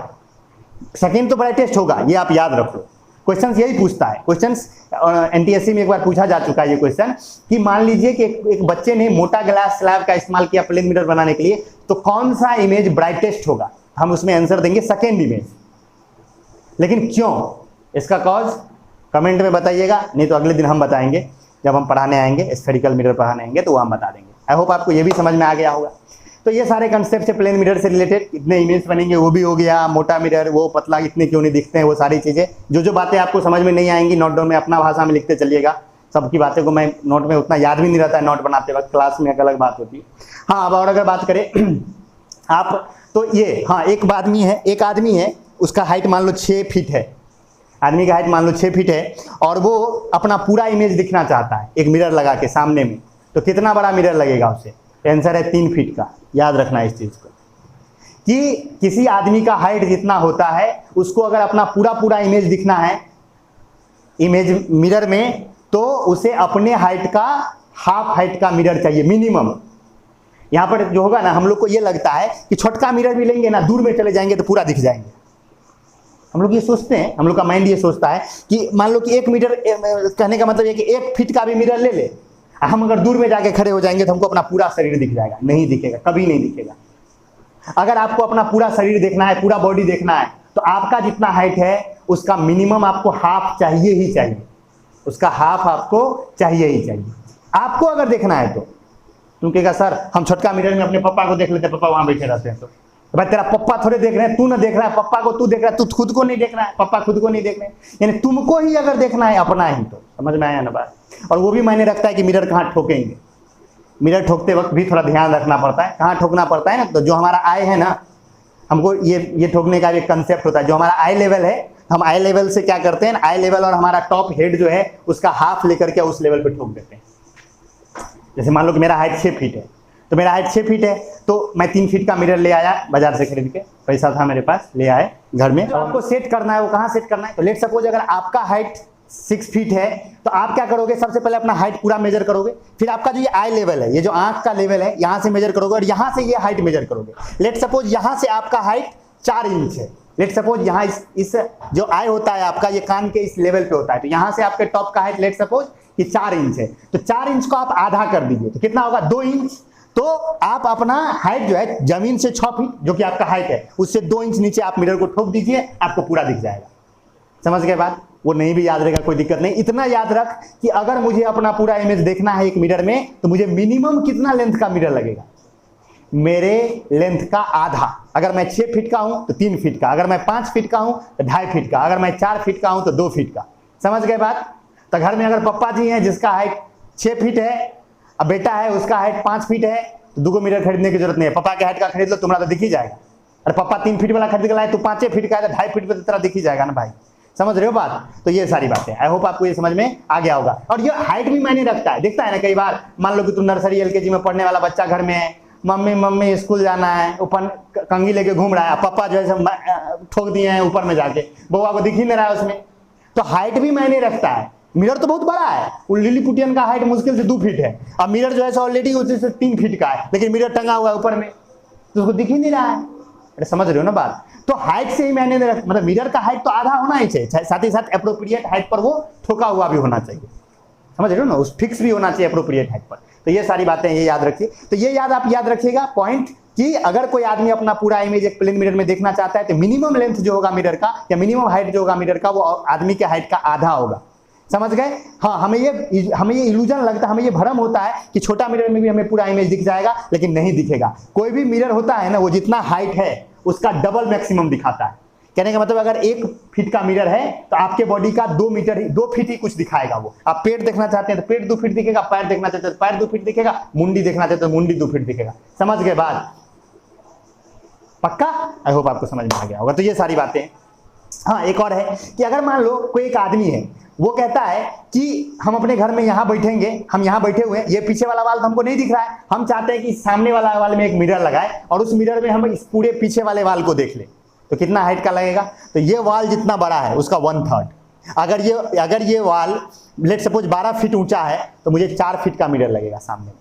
Second तो ब्राइटेस्ट होगा, ये आप याद रख लो। क्वेश्चंस यही पूछता है, क्वेश्चंस एनटीएससी में एक बार पूछा जा चुका है ये क्वेश्चन, कि मान लीजिए कि एक बच्चे ने मोटा ग्लास स्लैब का इस्तेमाल किया प्लेन मिरर बनाने के लिए, तो कौन सा इमेज ब्राइटेस्ट होगा, हम उसमें आंसर देंगे सेकेंड इमेज। लेकिन क्यों, इसका कॉज कमेंट में बताइएगा, नहीं तो अगले दिन हम बताएंगे जब हम पढ़ाने आएंगे, स्फेरिकल मिरर पढ़ाने आएंगे तो वो हम बता देंगे। आई होप आपको ये भी समझ में आ गया होगा। तो ये सारे कंसेप्ट से प्लेन मिरर से रिलेटेड कितने इमेज बनेंगे वो भी हो गया, मोटा मिरर, वो पतला इतने क्यों नहीं दिखते हैं, वो सारी चीज़ें जो बातें आपको समझ में नहीं आएंगी नोट डाउन में अपना भाषा में लिखते चलिएगा। सबकी बातें को मैं नोट में उतना याद भी नहीं रहता है, नोट बनाते वक्त क्लास में एक अलग बात होती है। हाँ, अब और अगर बात करें आप, तो ये, हाँ, एक आदमी है, उसका हाइट मान लो 6 फीट है, आदमी का हाइट मान लो 6 फीट है, और वो अपना पूरा इमेज दिखना चाहता है एक मिरर लगा के सामने में, तो कितना बड़ा मिरर लगेगा उसे? आंसर है 3 फीट का। याद रखना है इस चीज़ को कि किसी आदमी का हाइट जितना होता है उसको अगर अपना पूरा इमेज दिखना है इमेज मिरर में, तो उसे अपने हाइट का हाफ हाइट का मिरर चाहिए मिनिमम। यहाँ पर जो होगा ना, हम लोग को ये लगता है कि छोटका मिरर भी लेंगे ना, दूर में चले जाएंगे तो पूरा दिख जाएंगे। हम लोग ये सोचते हैं, हम लोग का माइंड ये सोचता है कि मान लो कि 1 मीटर, कहने का मतलब ये कि 1 फीट का भी मिरर ले ले, हम अगर दूर में जाके खड़े हो जाएंगे तो हमको अपना पूरा शरीर दिख जाएगा। नहीं दिखेगा, कभी नहीं दिखेगा। अगर आपको अपना पूरा शरीर देखना है, पूरा बॉडी देखना है, तो आपका जितना हाइट है उसका मिनिमम आपको हाफ चाहिए ही चाहिए, उसका हाफ आपको चाहिए ही चाहिए, आपको अगर देखना है तो। तुम कहेगा सर हम छोटका मिरर में अपने पापा को देख लेते हैं, पापा वहां बैठे रहते हैं। तो भाई तेरा पप्पा थोड़े देख रहे हैं, तू ना देख रहा है पप्पा को, तू देख रहा है, तू खुद को नहीं देख रहा है, पप्पा खुद को नहीं देख रहे हैं। यानी तुमको ही अगर देखना है अपना ही, तो समझ में आया ना बात। और वो भी मायने रखता है कि मिरर कहाँ ठोकेंगे। मिरर ठोकते वक्त भी थोड़ा ध्यान रखना पड़ता है, कहाँ ठोकना पड़ता है ना। तो जो हमारा आई है ना, हमको ये ठोकने का भी कंसेप्ट होता है। जो हमारा आई लेवल है, हम आई लेवल से क्या करते हैं, आई लेवल और हमारा टॉप हेड जो है उसका हाफ लेकर के उस लेवल पे ठोक देते हैं। जैसे मान लो कि मेरा हाइट 6 फीट है, तो मेरा हाइट 6 फीट है, तो मैं 3 फीट का मिरर ले आया बाजार से खरीद के, पैसा था मेरे पास, ले आए घर में। तो आपको सेट करना है, वो कहाँ सेट करना है, तो लेट सपोज अगर आपका हाइट 6 फीट है, तो आप क्या करोगे, सबसे पहले अपना हाइट पूरा मेजर करोगे, फिर आपका जो ये आई लेवल है, ये जो आंख का लेवल है, यहाँ से मेजर करोगे और यहाँ से ये हाइट मेजर करोगे। लेट सपोज यहाँ से आपका हाइट 4 इंच है, लेट सपोज यहाँ इस जो आई होता है आपका, ये कान के इस लेवल पे होता है, तो यहाँ से आपके टॉप का हाइट लेट सपोज कि 4 इंच है, तो 4 इंच को आप आधा कर दीजिए, तो कितना होगा 2 इंच। तो आप अपना हाइट जो है जमीन से 6 फीट जो कि आपका हाइट है, उससे 2 इंच नीचे आप मिरर को ठोक दीजिए, आपको पूरा दिख जाएगा। समझ गए बात। वो नहीं भी याद रहेगा कोई दिक्कत नहीं, इतना याद रख कि अगर मुझे अपना पूरा इमेज देखना है एक मिरर में, तो मुझे मिनिमम कितना लेंथ का मिरर लगेगा, मेरे लेंथ का आधा। अगर मैं 6 फीट का हूं तो 3 फीट का, अगर मैं 5 फीट का हूं तो 2.5 फीट का, अगर मैं 4 फीट का हूं तो 2 फीट का। समझ गए बात। तो घर में अगर पप्पा जी हैं जिसका हाइट 6 फीट है, अब बेटा है उसका हाइट 5 फीट है, तो 2 मिरर खरीदने की जरूरत नहीं है, पापा के हाइट का खरीद लो, तुम्हारा तो दिख ही जाएगा। अरे पापा 3 फीट वाला खरीद के लाए, तो 5 फीट का है, तो 2.5 फीट पे तो तेरा दिख ही जाएगा ना भाई। समझ रहे हो बात। तो ये सारी बातें, आई होप आपको ये समझ में आ गया होगा। और ये हाइट भी मायने रखता है, दिखता है ना कई बार, मान लो कि तुम नर्सरी एलकेजी में पढ़ने वाला बच्चा घर में है, मम्मी मम्मी स्कूल जाना है, ऊपर कंघी लेके घूम रहा है, पापा जो है ठोक दिए हैं ऊपर में जाके, बउआ को दिख ही नहीं रहा है उसमें। तो हाइट भी मायने रखता है। मिरर तो बहुत बड़ा है, वो लिलीपुटियन का हाइट मुश्किल से 2 फीट है, अब मिरर जो है ऑलरेडी उसी से 3 फीट का है, लेकिन मिरर टंगा हुआ है ऊपर में, तो उसको दिख ही नहीं रहा है। अरे समझ रहे हो ना बात। तो हाइट से ही मैंने मतलब मिरर का हाइट तो आधा होना ही चाहिए, साथ ही साथ एप्रोप्रिएट हाइट पर वो ठोका हुआ भी होना चाहिए। समझ रहे हो ना, उस फिक्स भी होना चाहिए एप्रोप्रिएट हाइट पर। तो ये सारी बातें ये याद रखिए। तो ये आप याद रखिएगा पॉइंट, कि अगर कोई आदमी अपना पूरा इमेज एक प्लेन मिरर में देखना चाहता है, तो मिनिमम लेंथ जो होगा मिरर का, या मिनिमम हाइट जो होगा मिरर का, वो आदमी के हाइट का आधा होगा। समझ गए। हाँ, हमें ये इल्यूजन लगता है, हमें ये भ्रम होता है कि छोटा मिरर में भी हमें पूरा इमेज दिख जाएगा, लेकिन नहीं दिखेगा। कोई भी मिरर होता है ना, वो जितना हाइट है उसका डबल मैक्सिमम दिखाता है। कहने का मतलब अगर 1 फीट का मिरर है, तो आपके बॉडी का 2 फीट ही कुछ दिखाएगा वो। आप पेट देखना चाहते हैं तो पेट 2 फीट दिखेगा, पैर देखना चाहते हैं तो पैर 2 फीट दिखेगा, मुंडी देखना चाहते हैं तो मुंडी 2 फीट दिखेगा। समझ गए बात। पक्का। आई होप आपको समझ में आ गया होगा। तो ये सारी बातें। हाँ, एक और है कि अगर मान लो कोई एक आदमी है, वो कहता है कि हम अपने घर में यहाँ बैठेंगे, हम यहाँ बैठे हुए हैं, ये पीछे वाला वाल तो हमको नहीं दिख रहा है, हम चाहते हैं कि सामने वाला वाल में एक मिरर लगाए और उस मिरर में हम इस पूरे पीछे वाले वाल को देख ले। तो कितना हाइट का लगेगा, तो ये वाल जितना बड़ा है उसका 1/3। अगर ये वाल लेट सपोज 12 फीट ऊंचा है, तो मुझे 4 फीट का मिरर लगेगा सामने।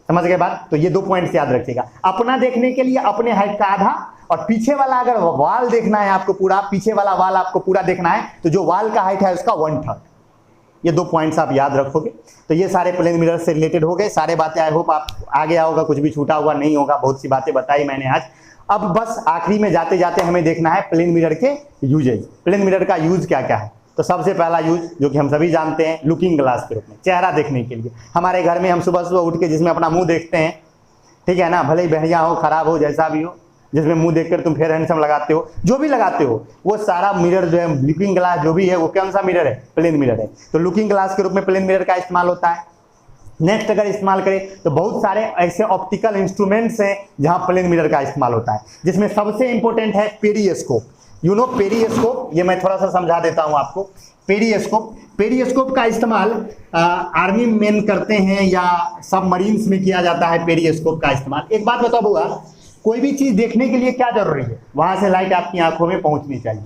समझ गए बात। तो ये 2 पॉइंट्स याद रखिएगा, अपना देखने के लिए अपने हाइट का आधा, और पीछे वाला अगर वाल देखना है आपको पूरा, पीछे वाला वाल आपको पूरा देखना है, तो जो वाल का हाइट है उसका 1/3। ये 2 पॉइंट्स आप याद रखोगे। तो ये सारे प्लेन मिरर से रिलेटेड हो गए सारे बातें। आई होप आप आ गया होगा, कुछ भी छूटा हुआ नहीं होगा, बहुत सी बातें बताई मैंने आज। अब बस आखिरी में जाते जाते हमें देखना है प्लेन मिरर के यूजेज। प्लेन मिरर का यूज क्या क्या है। तो सबसे पहला यूज जो कि हम सभी जानते हैं, लुकिंग ग्लास के रूप में, चेहरा देखने के लिए। हमारे घर में हम सुबह सुबह उठ के जिसमें अपना मुंह देखते हैं, ठीक है ना, भले ही बढ़िया हो खराब हो जैसा भी हो, जिसमें मुंह देखकर तुम फेयर हैंडसम लगाते हो, जो भी लगाते हो, वो सारा मिरर जो है, लुकिंग ग्लास जो भी है, वो कौन सा मिरर है, प्लेन मिरर है। तो लुकिंग ग्लास के रूप में प्लेन मिरर का इस्तेमाल होता है। नेक्स्ट अगर इस्तेमाल करें तो बहुत सारे ऐसे ऑप्टिकल इंस्ट्रूमेंट्स हैं जहां प्लेन मिरर का इस्तेमाल होता है, जिसमें सबसे इंपॉर्टेंट है पेरिस्कोप। यू नो पेरिस्कोप, ये मैं थोड़ा सा समझा देता हूं आपको। पेरिस्कोप का इस्तेमाल आर्मी मैन करते हैं या सबमरीन्स में किया जाता है पेरिस्कोप का इस्तेमाल। एक बात बताओ बुआ, कोई भी चीज देखने के लिए क्या जरूरी है, वहां से लाइट आपकी आंखों में पहुंचनी चाहिए।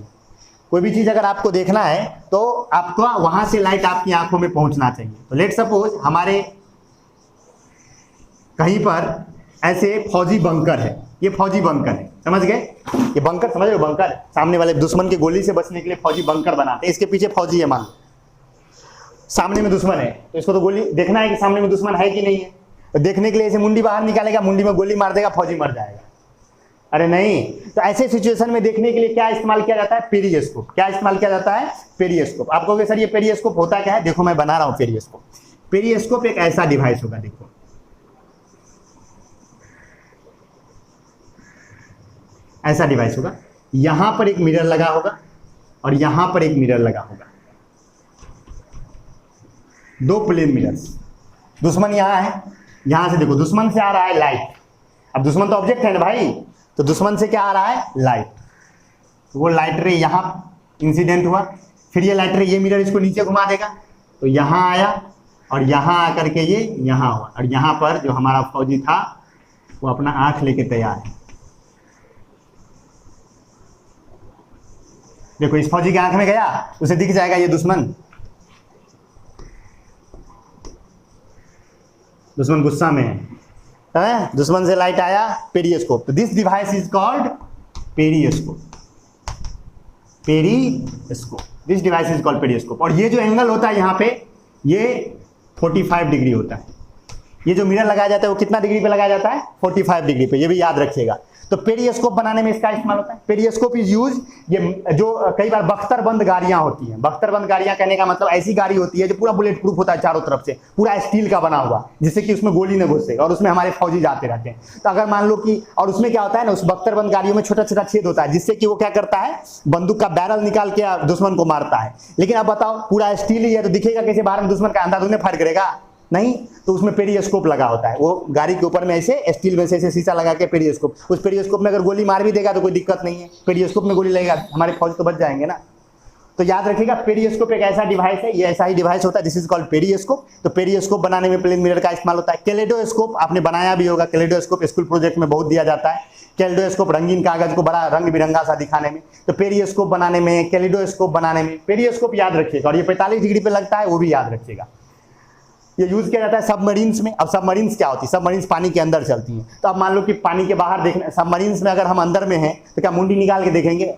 कोई भी चीज अगर आपको देखना है तो आपको वहां से लाइट आपकी आंखों में पहुंचना चाहिए। तो लेट सपोज हमारे कहीं पर ऐसे फौजी बंकर है, ये फौजी बंकर है, समझ गए। ये बंकर समझ रहे हो, बंकर सामने वाले दुश्मन की गोली से बचने के लिए फौजी बंकर बनाते हैं। इसके पीछे फौजी है, मान लो सामने में दुश्मन है, तो इसको तो गोली देखना है कि सामने में दुश्मन है कि नहीं है। तो देखने के लिए ऐसे मुंडी बाहर निकालेगा, मुंडी में गोली मार देगा, फौजी मर जाएगा। अरे नहीं, तो ऐसे सिचुएशन में देखने के लिए क्या इस्तेमाल किया जाता है, पेरिस्कोप। क्या इस्तेमाल किया जाता है, पेरिस्कोप। आप कहोगे सर ये पेरिस्कोप होता क्या है, देखो मैं बना रहा हूं पेरिस्कोप। पेरिस्कोप एक ऐसा डिवाइस होगा, देखो ऐसा डिवाइस होगा, यहां पर एक मिरर लगा होगा और यहां पर एक मिरर लगा होगा, दो प्लेन मिरर्स। दुश्मन यहां है, यहां से देखो दुश्मन से आ रहा है लाइट, अब दुश्मन तो ऑब्जेक्ट है ना भाई, तो दुश्मन से क्या आ रहा है, लाइट। तो वो लाइट रे यहां इंसिडेंट हुआ, फिर ये लाइट रे ये मिरर इसको नीचे घुमा देगा, तो यहां आया और यहां आकर के ये यहां हुआ, और यहां पर जो हमारा फौजी था वो अपना आंख लेके तैयार है। देखो इस फौजी के आंख में गया, उसे दिख जाएगा ये दुश्मन, दुश्मन गुस्सा में है, दुश्मन से लाइट आया, पेरियोस्कोप। तो this device is called periscope, periscope, this device is called periscope. और ये जो एंगल होता है यहाँ पे, ये 45 डिग्री होता है। ये जो मिरर लगाया जाता है वो कितना डिग्री पे लगाया जाता है, 45 डिग्री पे, ये भी याद रखिएगा। तो पेरियोस्कोप बनाने में इसका इस्तेमाल होता है। पेरियोस्कोप इज यूज, ये जो कई बार बख्तरबंद गाड़ियां होती हैं, बख्तरबंद गाड़ियां कहने का मतलब ऐसी गाड़ी होती है जो पूरा बुलेट प्रूफ होता है चारों तरफ से, पूरा स्टील का बना हुआ, जिससे कि उसमें गोली न घुसे और उसमें हमारे फौजी जाते रहते हैं। तो अगर मान लो कि, और उसमें क्या होता है ना, उस बख्तरबंद गाड़ियों में छोटा छोटा छेद होता है, जिससे कि वो क्या करता है, बंदूक का बैरल निकाल के दुश्मन को मारता है। लेकिन अब बताओ पूरा स्टील ही है तो दिखेगा कैसे बाहर में, दुश्मन का अंधाधुंध फायर करेगा नहीं, तो उसमें पेरियोस्कोप लगा होता है। वो गाड़ी के ऊपर में ऐसे स्टील में से ऐसे शीशा लगा के पेरियोस्कोप, उस पेरियोस्कोप में अगर गोली मार भी देगा तो कोई दिक्कत नहीं है, पेरियोस्कोप में गोली लगेगा हमारे फौज तो बच जाएंगे ना। तो याद रखिएगा पेरियोस्कोप एक ऐसा डिवाइस है, ये ऐसा ही डिवाइस होता है, दिस इज कॉल्ड पेरियोस्कोप। तो पेरियोस्कोप बनाने में प्लेन मिरर का इस्तेमाल होता है। कैलेडोस्कोप आपने बनाया भी होगा, कैलेडोस्कोप स्कूल प्रोजेक्ट में बहुत दिया जाता है। कैलेडोस्कोप रंगीन कागज को बड़ा रंग बिरंगा सा दिखाने में, तो पेरियोस्कोप बनाने में, कैलेडोस्कोप बनाने में पेरियोस्कोप याद रखिएगा। और ये 45 डिग्री पे लगता है, वो भी याद रखिएगा। ये यूज किया जाता है सबमरीन्स में। अब सबमरीन्स क्या होती है, सबमरीन्स पानी के अंदर चलती हैं। तो अब मान लो कि पानी के बाहर देखना, सबमरीन्स में अगर हम अंदर में हैं तो क्या मुंडी निकाल के देखेंगे,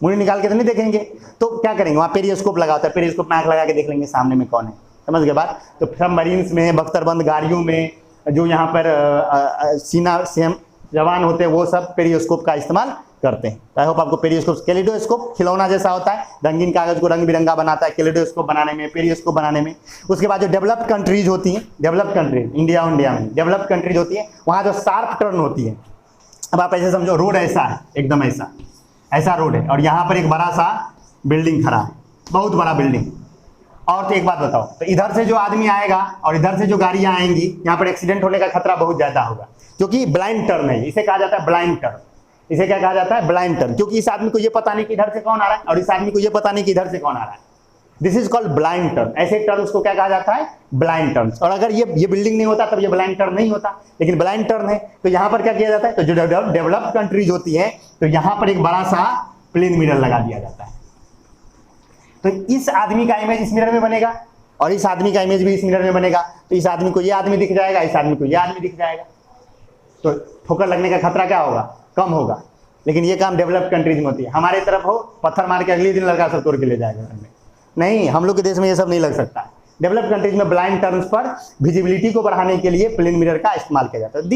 मुंडी निकाल के तो नहीं देखेंगे, तो क्या करेंगे, वहाँ पेरियोस्कोप लगा होता है, पेरियोस्कोप में आंख लगा के देख लेंगे सामने में कौन है, समझ गए बात। तो सबमरीन्स में, बख्तरबंद गाड़ियों में, जो यहाँ पर सीना सेम जवान होते हैं, वो सब पेरियोस्कोप का इस्तेमाल करते हैं। आई होप आपको पेरियोस्कोप, कैलेडोस्कोप खिलौना जैसा होता है, रंगीन कागज को रंग बिरंगा बनाता है, कैलेडोस्कोप बनाने में, पेरियोस्कोप बनाने में। उसके बाद जो डेवलप्ड कंट्रीज होती हैं, डेवलप्ड कंट्रीज, इंडिया में डेवलप्ड कंट्रीज होती है, वहाँ जो शार्प टर्न होती है, अब आप ऐसे समझो रोड ऐसा है, एकदम ऐसा रोड है, और यहाँ पर एक बड़ा सा बिल्डिंग खड़ा है, बहुत बड़ा बिल्डिंग। और तो एक बात बताओ, तो इधर से जो आदमी आएगा और इधर से जो गाड़ियाँ आएंगी, यहाँ पर एक्सीडेंट होने का खतरा बहुत ज्यादा होगा, क्योंकि ब्लाइंड टर्न है, इसे कहा जाता है ब्लाइंड टर्न। इसे क्या कहा जाता है, ब्लाइंड टर्न, क्योंकि इस आदमी को ये पता नहीं कि इधर से कौन आ रहा है और इस आदमी को ये पता नहीं कि इधर से कौन आ रहा है। This is called blind turn. ऐसे टर्न उसको क्या कहा जाता है, ब्लाइंड टर्न। और अगर ये बिल्डिंग नहीं होता तब ये ब्लाइंड टर्न नहीं होता, लेकिन ब्लाइंड टर्न है। तो यहाँ पर क्या किया जाता है, तो जो डेवलप्ड कंट्रीज होती है, तो यहाँ पर एक बड़ा सा प्लेन मिरर लगा दिया जाता है। तो इस आदमी का इमेज इस मिरर में बनेगा और इस आदमी का इमेज भी इस मिरर में बनेगा। तो इस आदमी को ये आदमी दिख जाएगा, इस आदमी को ये आदमी दिख जाएगा, तो ठोकर लगने का खतरा क्या होगा, कम होगा। लेकिन ये काम डेवलप्ड कंट्रीज में होती है। हमारे तरफ हो, पत्थर मार के अगले दिन लड़का सब तोड़ के ले जाएगा घर में, नहीं, हम लोग के देश में ये सब नहीं लग सकता। डेवलप्ड कंट्रीज में ब्लाइंड टर्न्स पर विजिबिलिटी को बढ़ाने के लिए प्लेन मिरर का इस्तेमाल किया जाता है।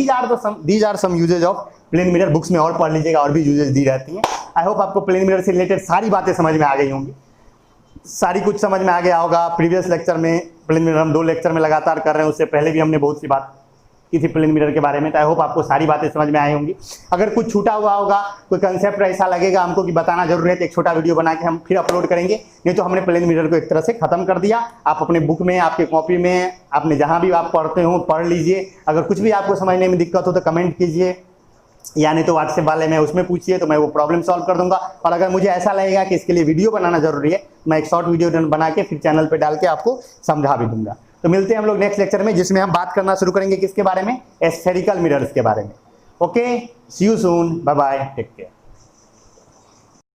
These are some uses of plane mirror. Books में और पढ़ लीजिएगा, और भी यूजेज दी रहती हैं। आई होप आपको प्लेन मिरर से रिलेटेड सारी बातें समझ में आ गई होंगी, सारी कुछ समझ में आ गया होगा। प्रीवियस लेक्चर में प्लेन मिरर हम 2 लेक्चर में लगातार कर रहे हैं, उससे पहले भी हमने बहुत सी बात की थी प्लेन मिरर के बारे में। तो आई होप आपको सारी बातें समझ में आई होंगी। अगर कुछ छूटा हुआ होगा, कोई कंसेप्ट ऐसा लगेगा हमको कि बताना जरूर है, तो एक छोटा वीडियो बना के हम फिर अपलोड करेंगे। नहीं तो हमने प्लेन मिरर को एक तरह से खत्म कर दिया। आप अपने बुक में, आपके कॉपी में, आपने जहाँ भी आप पढ़ते हो पढ़ लीजिए। अगर कुछ भी आपको समझने में दिक्कत हो तो कमेंट कीजिए, या नहीं तो व्हाट्सएप वाले में उसमें पूछिए, तो मैं वो प्रॉब्लम सॉल्व कर दूंगा। और अगर मुझे ऐसा लगेगा कि इसके लिए वीडियो बनाना जरूरी है, मैं एक शॉर्ट वीडियो बना के फिर चैनल पे डाल के आपको समझा भी दूंगा। तो मिलते हैं हम लोग नेक्स्ट लेक्चर में, जिसमें हम बात करना शुरू करेंगे किसके बारे में, स्फेरिकल मिरर्स के बारे में। Okay, see you soon, bye bye, take care.